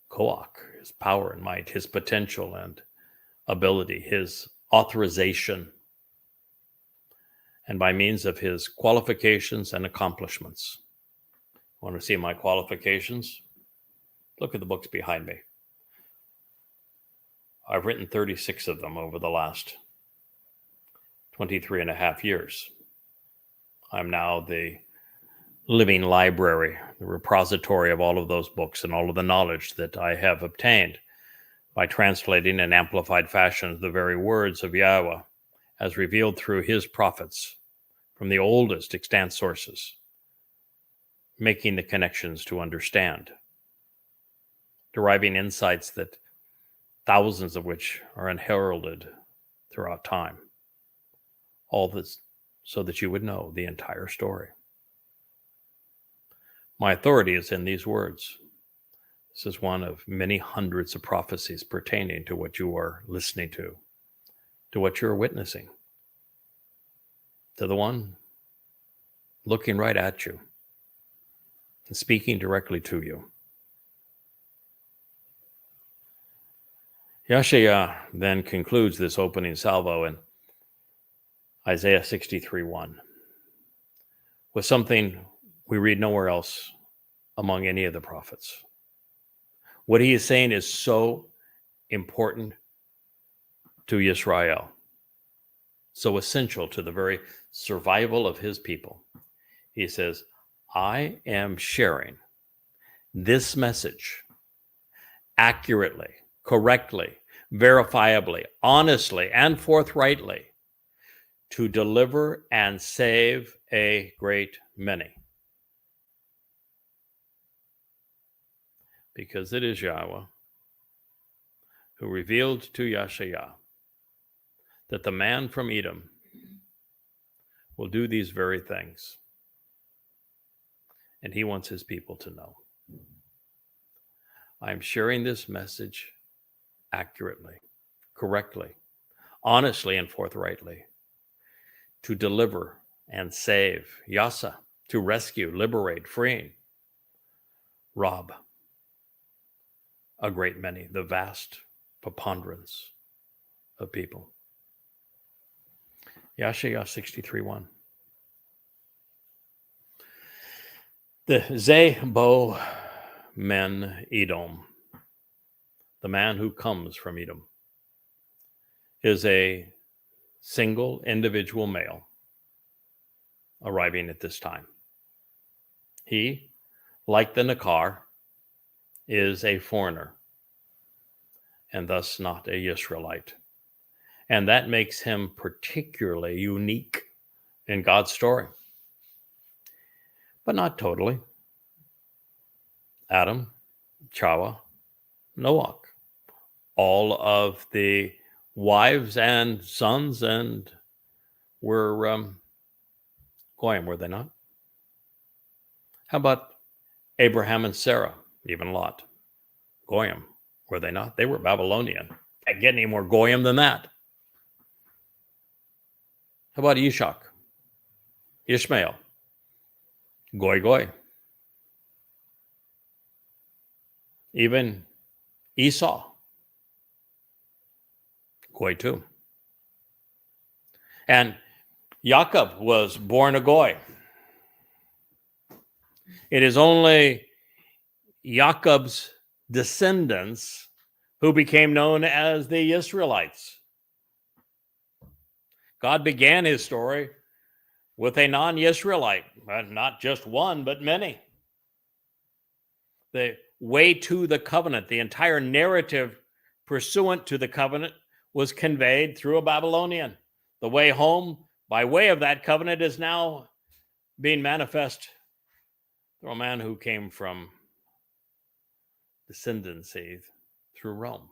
Koach, his power and might, his potential and ability, his authorization, and by means of his qualifications and accomplishments. Want to see my qualifications? Look at the books behind me. I've written 36 of them over the last 23 and a half years. I'm now the living library, the repository of all of those books and all of the knowledge that I have obtained by translating in amplified fashion the very words of Yahowah as revealed through his prophets from the oldest extant sources, making the connections to understand, deriving insights that thousands of which are unheralded throughout time. All this so that you would know the entire story. My authority is in these words. This is one of many hundreds of prophecies pertaining to what you are listening to what you're witnessing, to the one looking right at you and speaking directly to you. Yashaya then concludes this opening salvo in Isaiah 63:1 with something we read nowhere else among any of the prophets. What he is saying is so important to Israel, so essential to the very survival of his people. He says, I am sharing this message accurately, correctly, verifiably, honestly, and forthrightly to deliver and save a great many. Because it is Yahweh who revealed to Yasha'yah that the man from Edom will do these very things. And he wants his people to know. I'm sharing this message accurately, correctly, honestly, and forthrightly to deliver and save, Yasa, to rescue, liberate, freeing, rob a great many, the vast preponderance of people. Yasha'yah 63:1. The Zebo men Edom, the man who comes from Edom, is a single individual male arriving at this time. He, like the Nakar, is a foreigner and thus not a Israelite. And that makes him particularly unique in God's story. But not totally. Adam, Towrah, Noach, all of the wives and sons and were Goyim, were they not? How about Abraham and Sarah, even Lot? Goyim, were they not? They were Babylonian. Can't get any more Goyim than that. How about Ishak, Ishmael, Goy? Even Esau, Goy too. And Jacob was born a Goy. It is only Jacob's descendants who became known as the Israelites. God began his story with a non-Israelite, not just one, but many. The way to the covenant, the entire narrative pursuant to the covenant, was conveyed through a Babylonian. The way home, by way of that covenant, is now being manifest through a man who came from descendancy through Rome.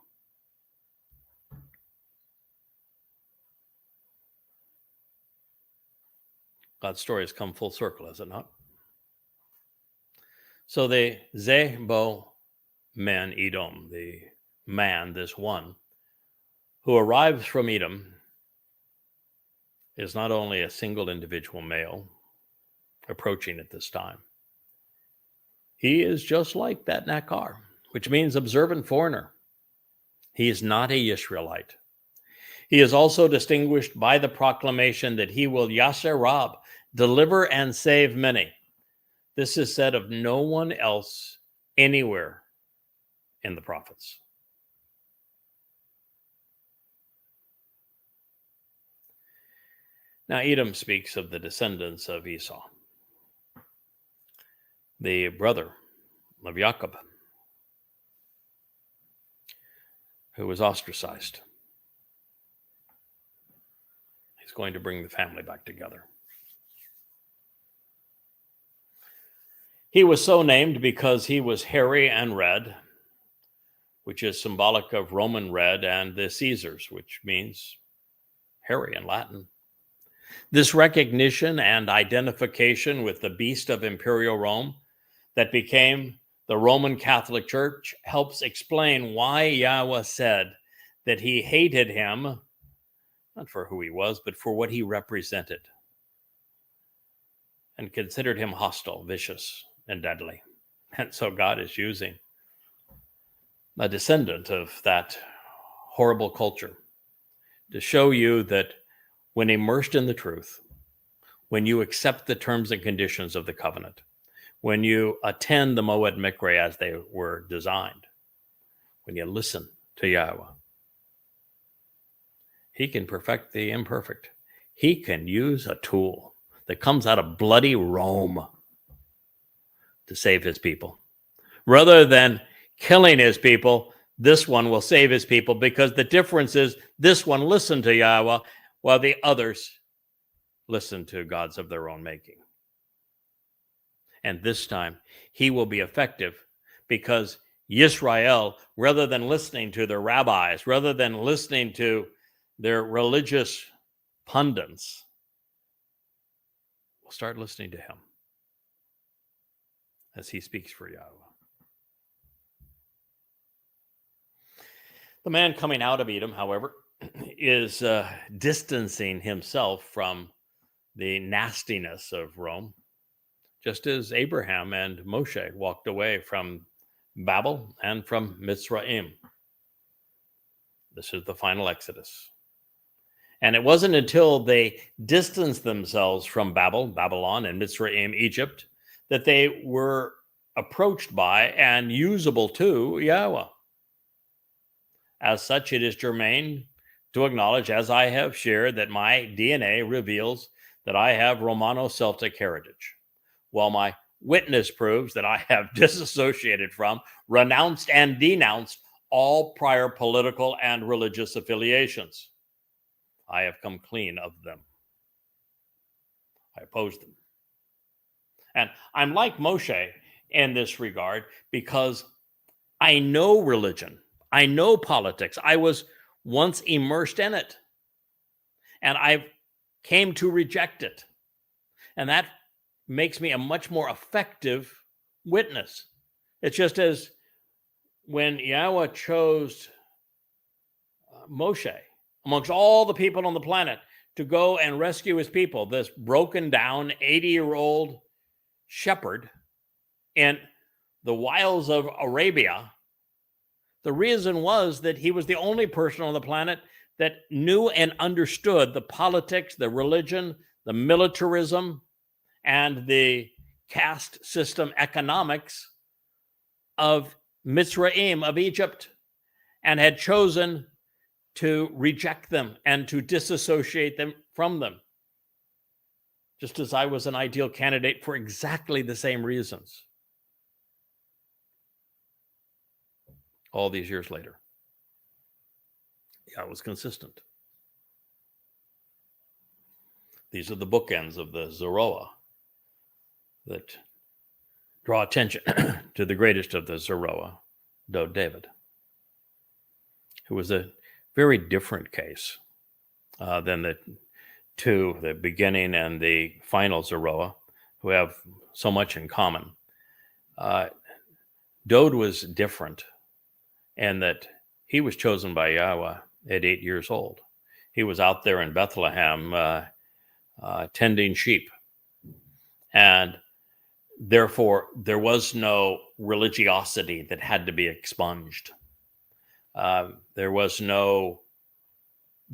God's story has come full circle, has it not? So the Zebo men, Edom, the man, this one, who arrives from Edom, is not only a single individual male approaching at this time. He is just like that Nakar, which means observant foreigner. He is not a Israelite. He is also distinguished by the proclamation that he will Yasher Rab, deliver and save many. This is said of no one else anywhere in the prophets. Now, Edom speaks of the descendants of Esau, the brother of Jacob, who was ostracized. He's going to bring the family back together. He was so named because he was hairy and red, which is symbolic of Roman red, and the Caesars, which means hairy in Latin. This recognition and identification with the beast of imperial Rome that became the Roman Catholic Church helps explain why Yahweh said that he hated him, not for who he was, but for what he represented, and considered him hostile, vicious, and deadly. And so God is using a descendant of that horrible culture to show you that when immersed in the truth, when you accept the terms and conditions of the covenant, when you attend the Moed Mikre as they were designed, when you listen to Yahweh, he can perfect the imperfect. He can use a tool that comes out of bloody Rome to save his people. Rather than killing his people, this one will save his people, because the difference is this one listened to Yahweh while the others listened to gods of their own making. And this time he will be effective because Yisrael, rather than listening to their rabbis, rather than listening to their religious pundits, will start listening to him as he speaks for Yahweh. The man coming out of Edom, however, is distancing himself from the nastiness of Rome, just as Abraham and Moshe walked away from Babel and from Mitzrayim. This is the final Exodus. And it wasn't until they distanced themselves from Babylon, and Mitzrayim, Egypt, that they were approached by and usable to Yahweh. As such, it is germane to acknowledge, as I have shared, that my DNA reveals that I have Romano-Celtic heritage, while my witness proves that I have disassociated from, renounced, and denounced all prior political and religious affiliations. I have come clean of them. I oppose them. And I'm like Moshe in this regard because I know religion. I know politics. I was once immersed in it. And I came to reject it. And that makes me a much more effective witness. It's just as when Yahweh chose Moshe amongst all the people on the planet to go and rescue his people, this broken down 80-year-old shepherd in the wilds of Arabia. The reason was that he was the only person on the planet that knew and understood the politics, the religion, the militarism, and the caste system economics of Mitzrayim, of Egypt, and had chosen to reject them and to disassociate them from them. Just as I was an ideal candidate for exactly the same reasons. All these years later, I was consistent. These are the bookends of the Zeroah that draw attention to the greatest of the Zeroah, David, who was a very different case than the two, the beginning and the final Zeroah, who have so much in common. Dod was different in that he was chosen by Yahweh at 8 years old. He was out there in Bethlehem tending sheep. And therefore, there was no religiosity that had to be expunged. There was no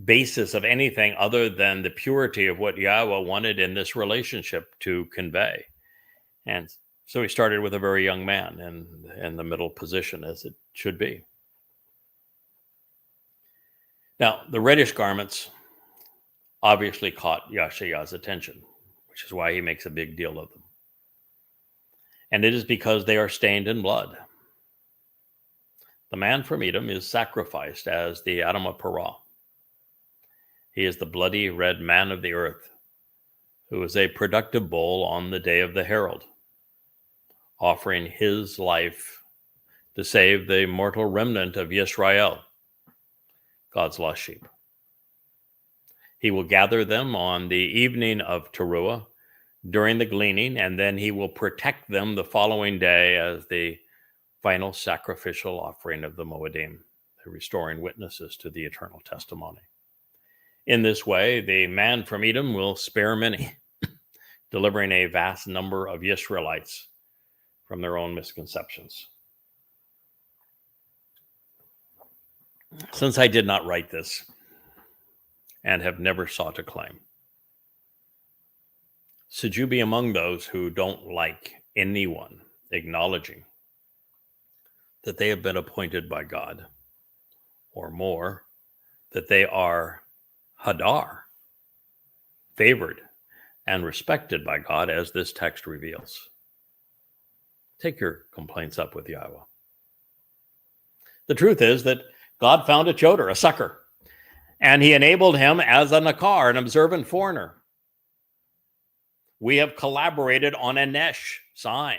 basis of anything other than the purity of what Yahweh wanted in this relationship to convey. And so he started with a very young man in the middle position, as it should be. Now, the reddish garments obviously caught Yahshaya's attention, which is why he makes a big deal of them. And it is because they are stained in blood. The man from Edom is sacrificed as the Adam of Parah. He is the bloody red man of the earth, who is a productive bull on the day of the herald, offering his life to save the mortal remnant of Yisrael, God's lost sheep. He will gather them on the evening of Towrah during the gleaning, and then he will protect them the following day as the final sacrificial offering of the Moedim, the restoring witnesses to the eternal testimony. In this way, the man from Edom will spare many, delivering a vast number of Israelites from their own misconceptions. Since I did not write this and have never sought to claim, should you be among those who don't like anyone acknowledging that they have been appointed by God, or more, that they are Hadar, favored and respected by God, as this text reveals. Take your complaints up with Yahowah. The truth is that God found a choder, a sucker, and he enabled him as a nakar, an observant foreigner. We have collaborated on a nesh, sign,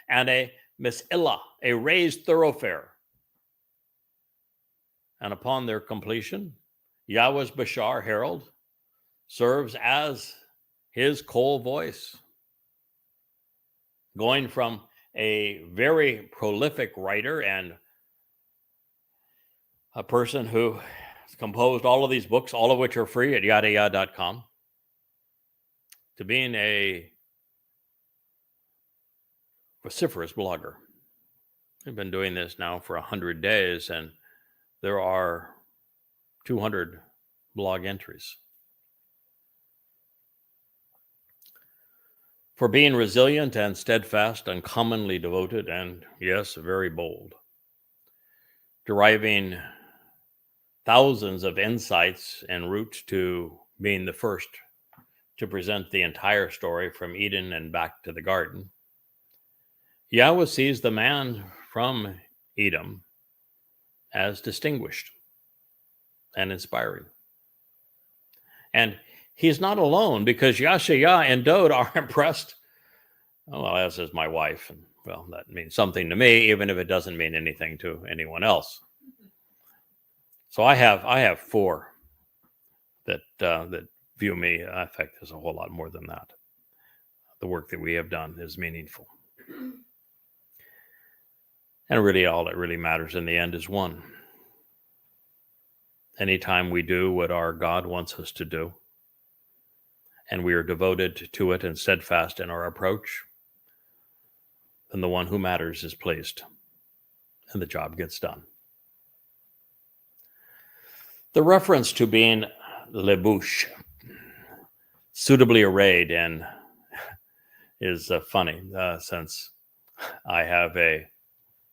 and a mis'illah, a raised thoroughfare. And upon their completion, Yahweh's Bashar, herald, serves as his coal voice, going from a very prolific writer and a person who has composed all of these books, all of which are free at yadayah.com, to being a vociferous blogger. We've been doing this now for 100 days, and there are 200 blog entries. For being resilient and steadfast, uncommonly devoted, and yes, very bold, deriving thousands of insights en route to being the first to present the entire story from Eden and back to the garden, Yahweh sees the man from Edom as distinguished and inspiring. And he's not alone, because Yashayah and Dod are impressed. Well, as is my wife. And well, that means something to me, even if it doesn't mean anything to anyone else. So I have 4 that view me. In fact, there's a whole lot more than that. The work that we have done is meaningful. And really, all that really matters in the end is one. Anytime we do what our God wants us to do, and we are devoted to it and steadfast in our approach, then the one who matters is pleased, and the job gets done. The reference to being lebush, suitably arrayed, and is funny, since I have a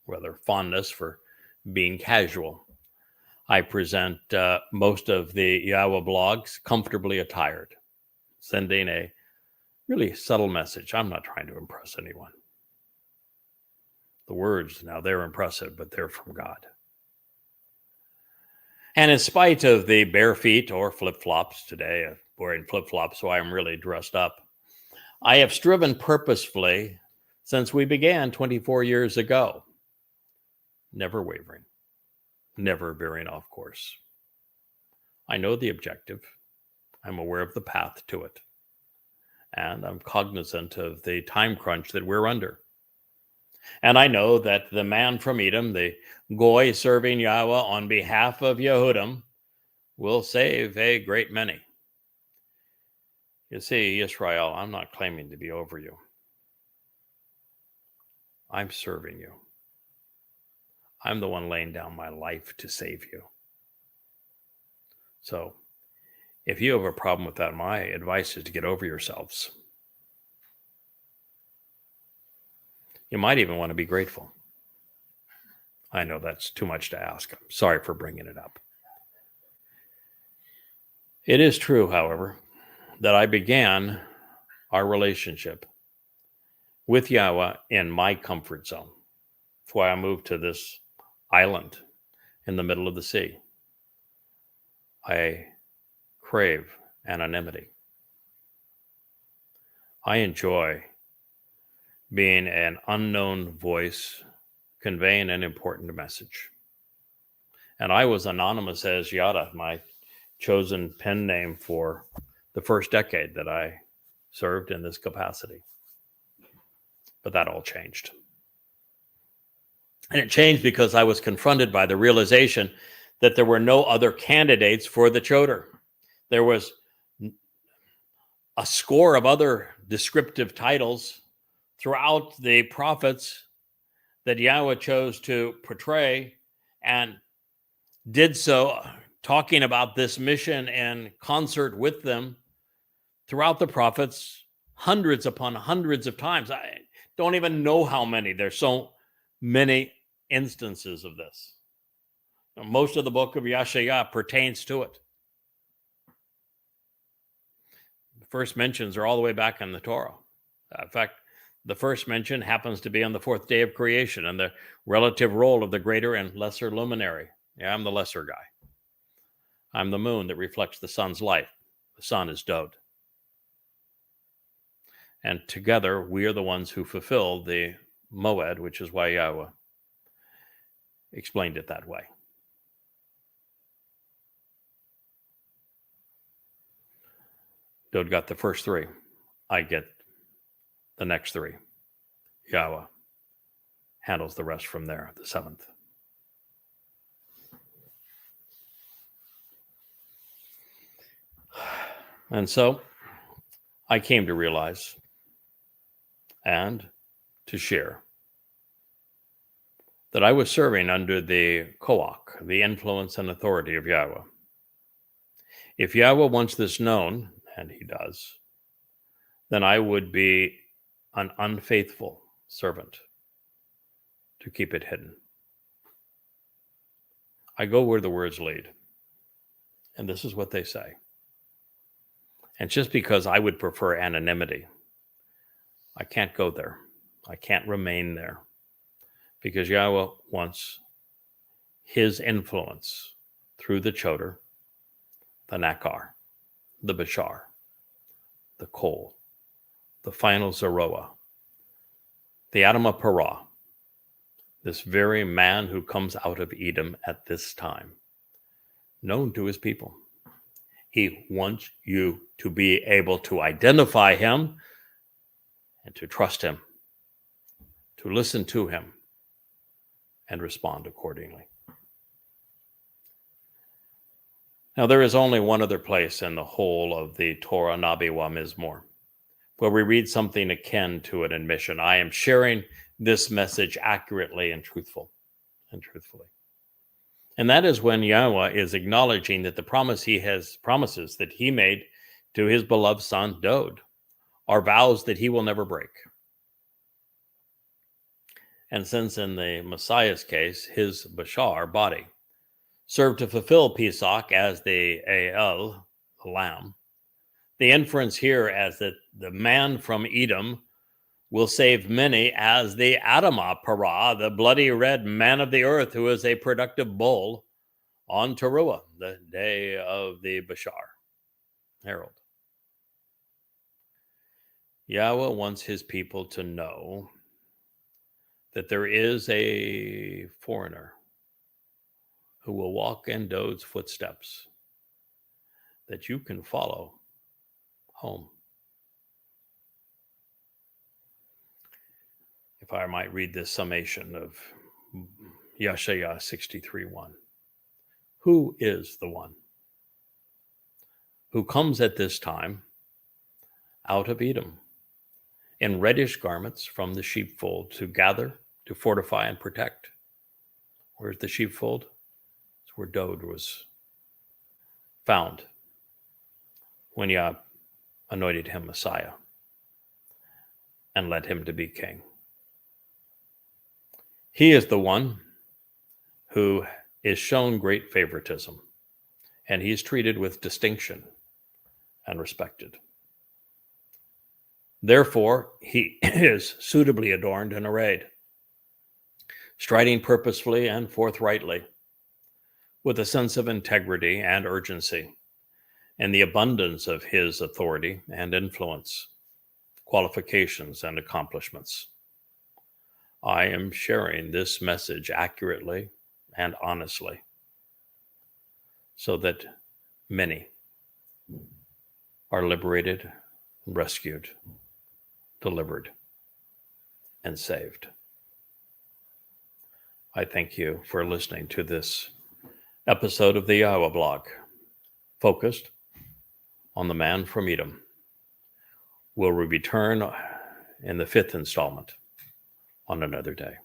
rather fondness for being casual. I present most of the Yahowah blogs comfortably attired, sending a really subtle message. I'm not trying to impress anyone. The words, now they're impressive, but they're from God. And in spite of the bare feet or flip-flops today, I'm wearing flip-flops, so I'm really dressed up, I have striven purposefully since we began 24 years ago, never wavering, never veering off course. I know the objective. I'm aware of the path to it. And I'm cognizant of the time crunch that we're under. And I know that the man from Edom, the Goy serving Yahweh on behalf of Yehudim, will save a great many. You see, Israel, I'm not claiming to be over you. I'm serving you. I'm the one laying down my life to save you. So, if you have a problem with that, my advice is to get over yourselves. You might even want to be grateful. I know that's too much to ask. I'm sorry for bringing it up. It is true, however, that I began our relationship with Yahweh in my comfort zone. That's why I moved to this island in the middle of the sea. I crave anonymity. I enjoy being an unknown voice conveying an important message. And I was anonymous as Yada, my chosen pen name for the first decade that I served in this capacity. But that all changed. And it changed because I was confronted by the realization that there were no other candidates for the choder. There was a score of other descriptive titles throughout the prophets that Yahweh chose to portray, and did so talking about this mission in concert with them throughout the prophets hundreds upon hundreds of times. I don't even know how many. There's so many instances of this. Most of the book of Yashayah pertains to it. first mentions are all the way back in the Torah. In fact, the first mention happens to be on the fourth day of creation and the relative role of the greater and lesser luminary. Yeah, I'm the lesser guy. I'm the moon that reflects the sun's light. The sun is Dod. And together, we are the ones who fulfill the Moed, which is why Yahweh explained it that way. Dod got the first three. I get the next three. Yahweh handles the rest from there, the seventh. And so I came to realize and to share that I was serving under the koach, the influence and authority of Yahweh. If Yahweh wants this known, and he does, then I would be an unfaithful servant to keep it hidden. I go where the words lead, and this is what they say. And just because I would prefer anonymity, I can't go there. I can't remain there because Yahweh wants his influence through the Choder, the Nakar, the Bashar, the Kol, the final Zeroah, the Adamah Parah, this very man who comes out of Edom at this time, known to his people. He wants you to be able to identify him and to trust him, to listen to him, and respond accordingly. Now, there is only one other place in the whole of the Torah, Nabi wa Mizmor, where we read something akin to an admission. I am sharing this message accurately and truthfully. And that is when Yahweh is acknowledging that the promises that he made to his beloved son, Dod, are vows that he will never break. And since in the Messiah's case, his Bashar, body, served to fulfill Pesach as the El, the lamb, the inference here as that the man from Edom will save many as the Adamah Parah, the bloody red man of the earth who is a productive bull on Towrah, the day of the Bashar, herald. Yahweh wants his people to know that there is a foreigner who will walk in Dod's footsteps that you can follow home. If I might read this summation of Yeshayah 63:1. Who is the one who comes at this time out of Edom in reddish garments from the sheepfold to gather, to fortify, and protect? Where's the sheepfold? It's where Dod was found when Yah anointed him Messiah and led him to be king. He is the one who is shown great favoritism, and he is treated with distinction and respected. Therefore, he is suitably adorned and arrayed, striding purposefully and forthrightly, with a sense of integrity and urgency, and the abundance of his authority and influence, qualifications and accomplishments. I am sharing this message accurately and honestly so that many are liberated, rescued, delivered, and saved. I thank you for listening to this episode of the YAHOWAH blog, focused on the man from Edom. Will we return in the 5th installment on another day?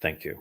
Thank you.